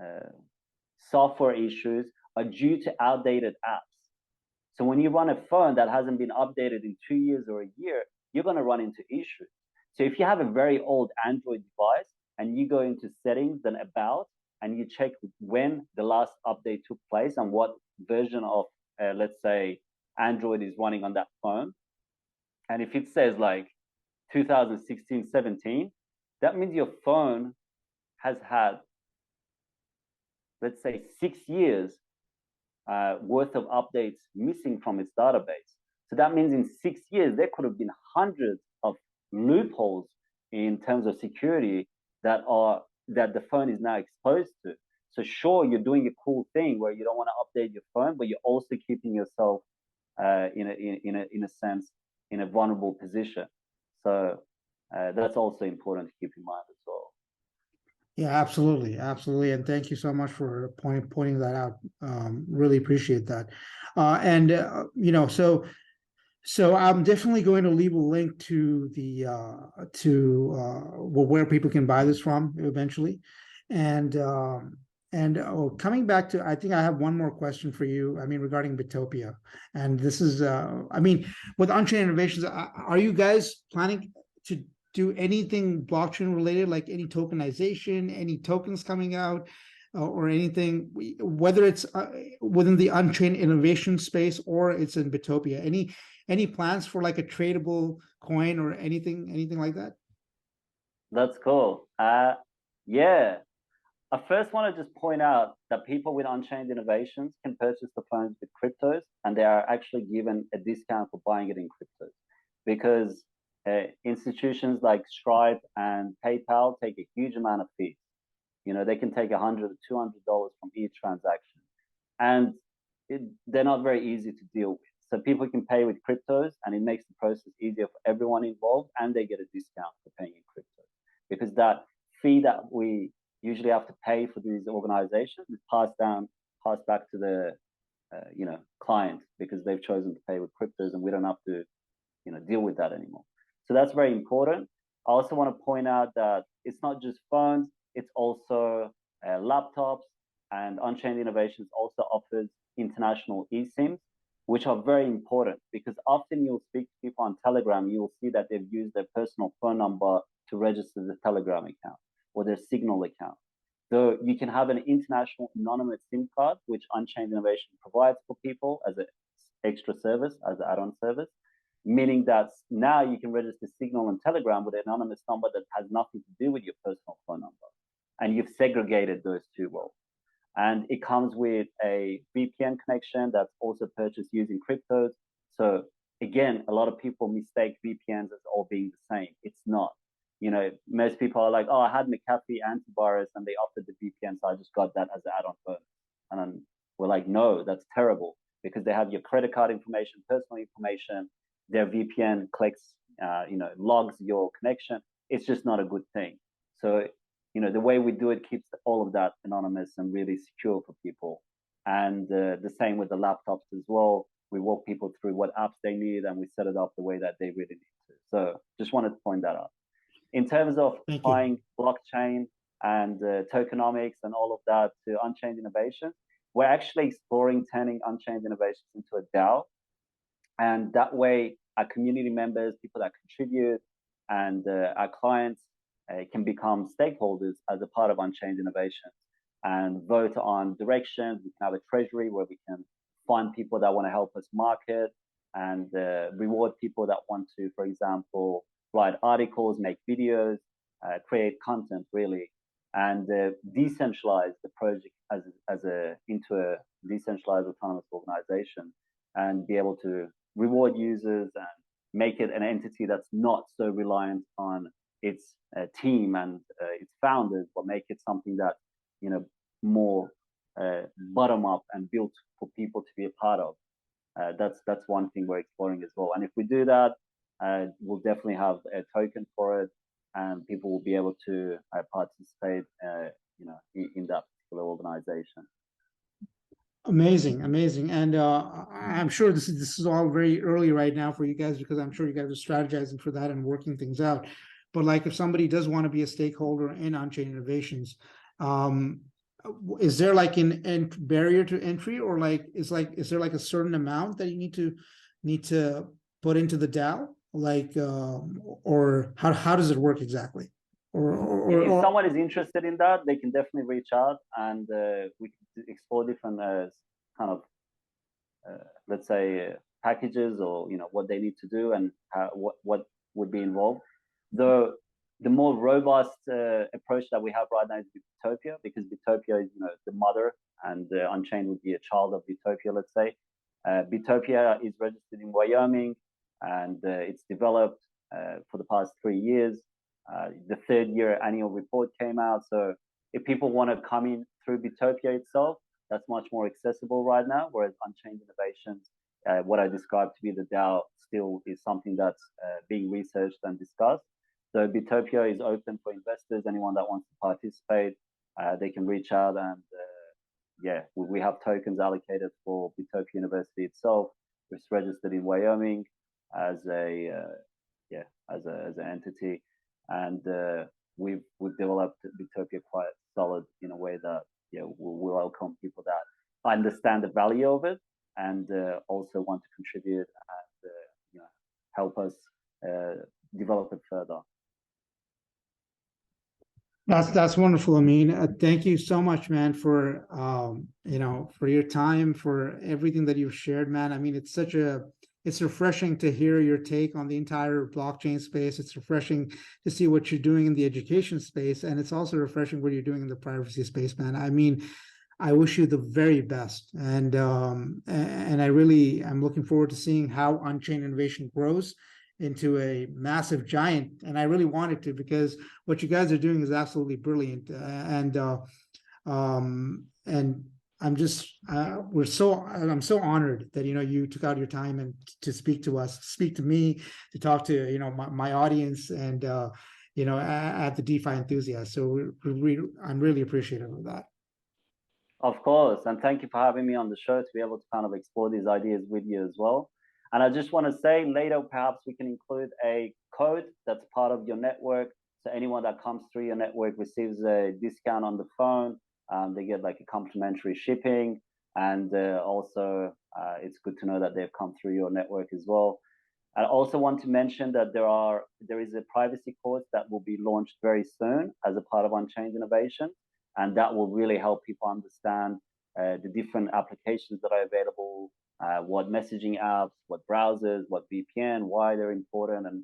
uh, software issues are due to outdated apps. So when you run a phone that hasn't been updated in 2 years or a year, you're going to run into issues. So if you have a very old Android device and you go into settings, then about, and you check when the last update took place and what version of, let's say, Android is running on that phone. And if it says like 2016, 17, that means your phone has had, let's say, 6 years worth of updates missing from its database. So that means in 6 years, there could have been hundreds of loopholes in terms of security that the phone is now exposed to. So sure, you're doing a cool thing where you don't want to update your phone, but you're also keeping yourself in a sense in a vulnerable position. So that's also important to keep in mind as well. Yeah, absolutely, absolutely, and thank you so much for pointing that out. Really appreciate that. And so I'm definitely going to leave a link to the where people can buy this from eventually. And coming back to, I think I have one more question for you. I mean, regarding Bittopia, and this is, I mean, with Unchained Innovations, are you guys planning to do anything blockchain related, like any tokenization, any tokens coming out, or anything, whether it's within the Unchained Innovation space or it's in Bittopia? Any plans for like a tradable coin or anything like that? That's cool. Yeah. I first want to just point out that people with Unchained Innovations can purchase the phones with cryptos, and they are actually given a discount for buying it in cryptos, because institutions like Stripe and PayPal take a huge amount of fees. They can take $100 or $200 from each transaction, and they're not very easy to deal with. So people can pay with cryptos, and it makes the process easier for everyone involved, and they get a discount for paying in cryptos, because that fee that we usually have to pay for these organizations is passed back to the client, because they've chosen to pay with cryptos, and we don't have to deal with that anymore. So that's very important. I also want to point out that it's not just phones, it's also laptops, and Unchained Innovations also offers international eSIMs, which are very important, because often you'll speak to people on Telegram, you'll see that they've used their personal phone number to register the Telegram account or their Signal account. So you can have an international anonymous SIM card, which Unchained Innovation provides for people as an extra service, as an add-on service, meaning that now you can register Signal and Telegram with an anonymous number that has nothing to do with your personal phone number. And you've segregated those two worlds. And it comes with a VPN connection that's also purchased using cryptos. So again, a lot of people mistake VPNs as all being the same. It's not. Most people are like, oh, I had McAfee antivirus and they offered the VPN, so I just got that as an add-on bonus. And then we're like, no, that's terrible, because they have your credit card information, personal information. Their VPN collects, logs your connection. It's just not a good thing. So, the way we do it keeps all of that anonymous and really secure for people. And the same with the laptops as well. We walk people through what apps they need, and we set it up the way that they really need to. So just wanted to point that out. In terms of applying blockchain and tokenomics and all of that to Unchained Innovations, we're actually exploring turning Unchained Innovations into a DAO. And that way, our community members, people that contribute, and our clients can become stakeholders as a part of Unchained Innovations. and vote on directions. We can have a treasury where we can find people that want to help us market and reward people that want to, for example, write articles, make videos, create content really, and decentralize the project into a decentralized autonomous organization and be able to reward users and make it an entity that's not so reliant on its team and its founders, but make it something that more bottom up and built for people to be a part of. That's one thing we're exploring as well. And if we do that, we'll definitely have a token for it, and people will be able to participate, in that particular organization. Amazing, amazing. And I'm sure this is all very early right now for you guys, because I'm sure you guys are strategizing for that and working things out. But like, if somebody does want to be a stakeholder in Unchained Innovations, is there like an barrier to entry, or is there like a certain amount that you need to put into the DAO, or how does it work exactly? If someone is interested in that, they can definitely reach out, and we can explore different kind of let's say packages, or what they need to do and what would be involved. The more robust approach that we have right now is Bittopia, because Bittopia is the mother, and Unchained would be a child of Bittopia, let's say. Bittopia is registered in Wyoming, and it's developed for the past 3 years. The 3rd year annual report came out. So if people want to come in through Bittopia itself, that's much more accessible right now. Whereas Unchained Innovations, what I described to be the DAO, still is something that's being researched and discussed. So Bittopia is open for investors. Anyone that wants to participate, they can reach out, and we have tokens allocated for Bittopia University itself. It's registered in Wyoming as an entity. And we've developed Bittopia quite solid in a way that we welcome people that understand the value of it, and also want to contribute and help us develop it further. That's wonderful, Amin. Thank you so much, man, for for your time, for everything that you've shared, man. I mean, it's refreshing to hear your take on the entire blockchain space. It's refreshing to see what you're doing in the education space, and it's also refreshing what you're doing in the privacy space, man. I mean, I wish you the very best, and I really am looking forward to seeing how Unchained Innovation grows into a massive giant. And I really want it to, because what you guys are doing is absolutely brilliant. And I'm so honored that you took out your time and to speak to us, speak to me, to talk to my audience, and at the DeFi enthusiast. So I'm really appreciative of that. Of course, and thank you for having me on the show to be able to kind of explore these ideas with you as well. And I just want to say, later perhaps we can include a code that's part of your network, so anyone that comes through your network receives a discount on the phone. They get like a complimentary shipping, and also it's good to know that they've come through your network as well. I also want to mention that there is a privacy course that will be launched very soon as a part of Unchained Innovation, and that will really help people understand the different applications that are available, what messaging apps, what browsers, what VPN, why they're important, and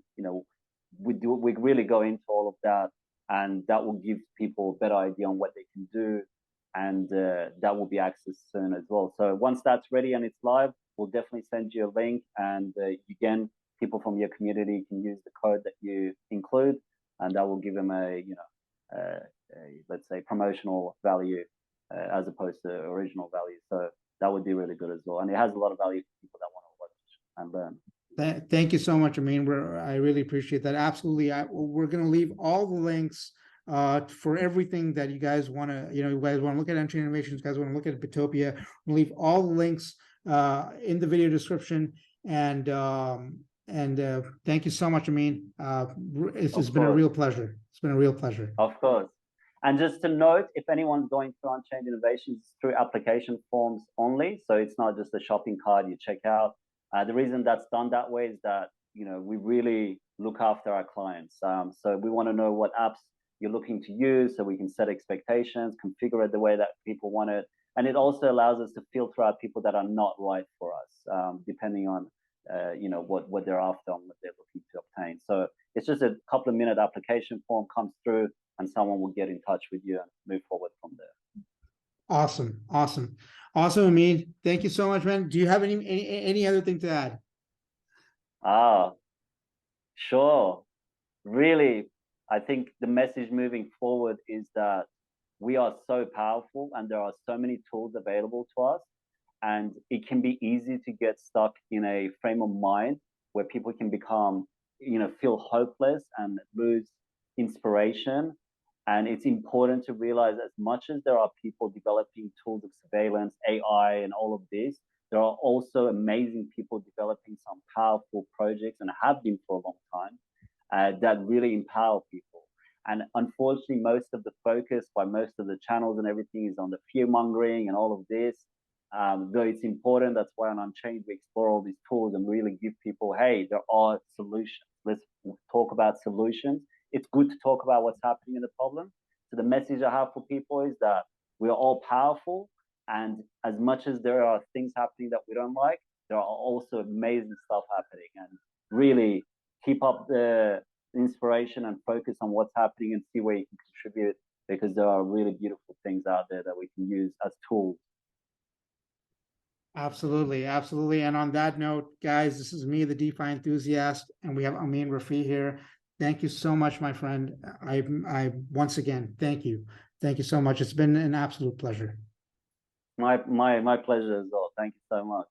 we really go into all of that, and that will give people a better idea on what they can do, and that will be accessed soon as well. So once that's ready and it's live, we'll definitely send you a link, and again, people from your community can use the code that you include, and that will give them a let's say promotional value as opposed to original value. So that would be really good as well, and it has a lot of value for people that want to watch and learn. Thank you so much, Amin. I really appreciate that. Absolutely. We're going to leave all the links for everything that you guys want to, you guys want to look at Unchained Innovations, you guys want to look at Bittopia. We'll leave all the links in the video description. And thank you so much, Amin. It's been a real pleasure. It's been a real pleasure. Of course. And just to note, if anyone's going through Unchained Innovations, it's through application forms only. So it's not just a shopping cart you check out. The reason that's done that way is that, we really look after our clients. So we want to know what apps you're looking to use, so we can set expectations, configure it the way that people want it. And it also allows us to filter out people that are not right for us, depending on what they're after and what they're looking to obtain. So it's just a couple of minute application form comes through, and someone will get in touch with you and move forward from there. Awesome, awesome, awesome, Amin. Thank you so much, man. Do you have any other thing to add? Sure. Really, I think the message moving forward is that we are so powerful and there are so many tools available to us. And it can be easy to get stuck in a frame of mind where people can become, feel hopeless and lose inspiration. And it's important to realize, as much as there are people developing tools of surveillance, AI, and all of this, there are also amazing people developing some powerful projects, and have been for a long time, that really empower people. And unfortunately, most of the focus by most of the channels and everything is on the fear mongering and all of this. Though it's important, that's why on Unchained we explore all these tools and really give people, hey, there are solutions. Let's talk about solutions. It's good to talk about what's happening in the problem. So the message I have for people is that we are all powerful, and as much as there are things happening that we don't like, there are also amazing stuff happening. And really keep up the inspiration and focus on what's happening and see where you can contribute, because there are really beautiful things out there that we can use as tools. Absolutely, absolutely. And on that note, guys, this is me, the DeFi enthusiast, and we have Amin Rafiee here. Thank you so much, my friend. I once again, thank you. Thank you so much. It's been an absolute pleasure. My pleasure as well. Thank you so much.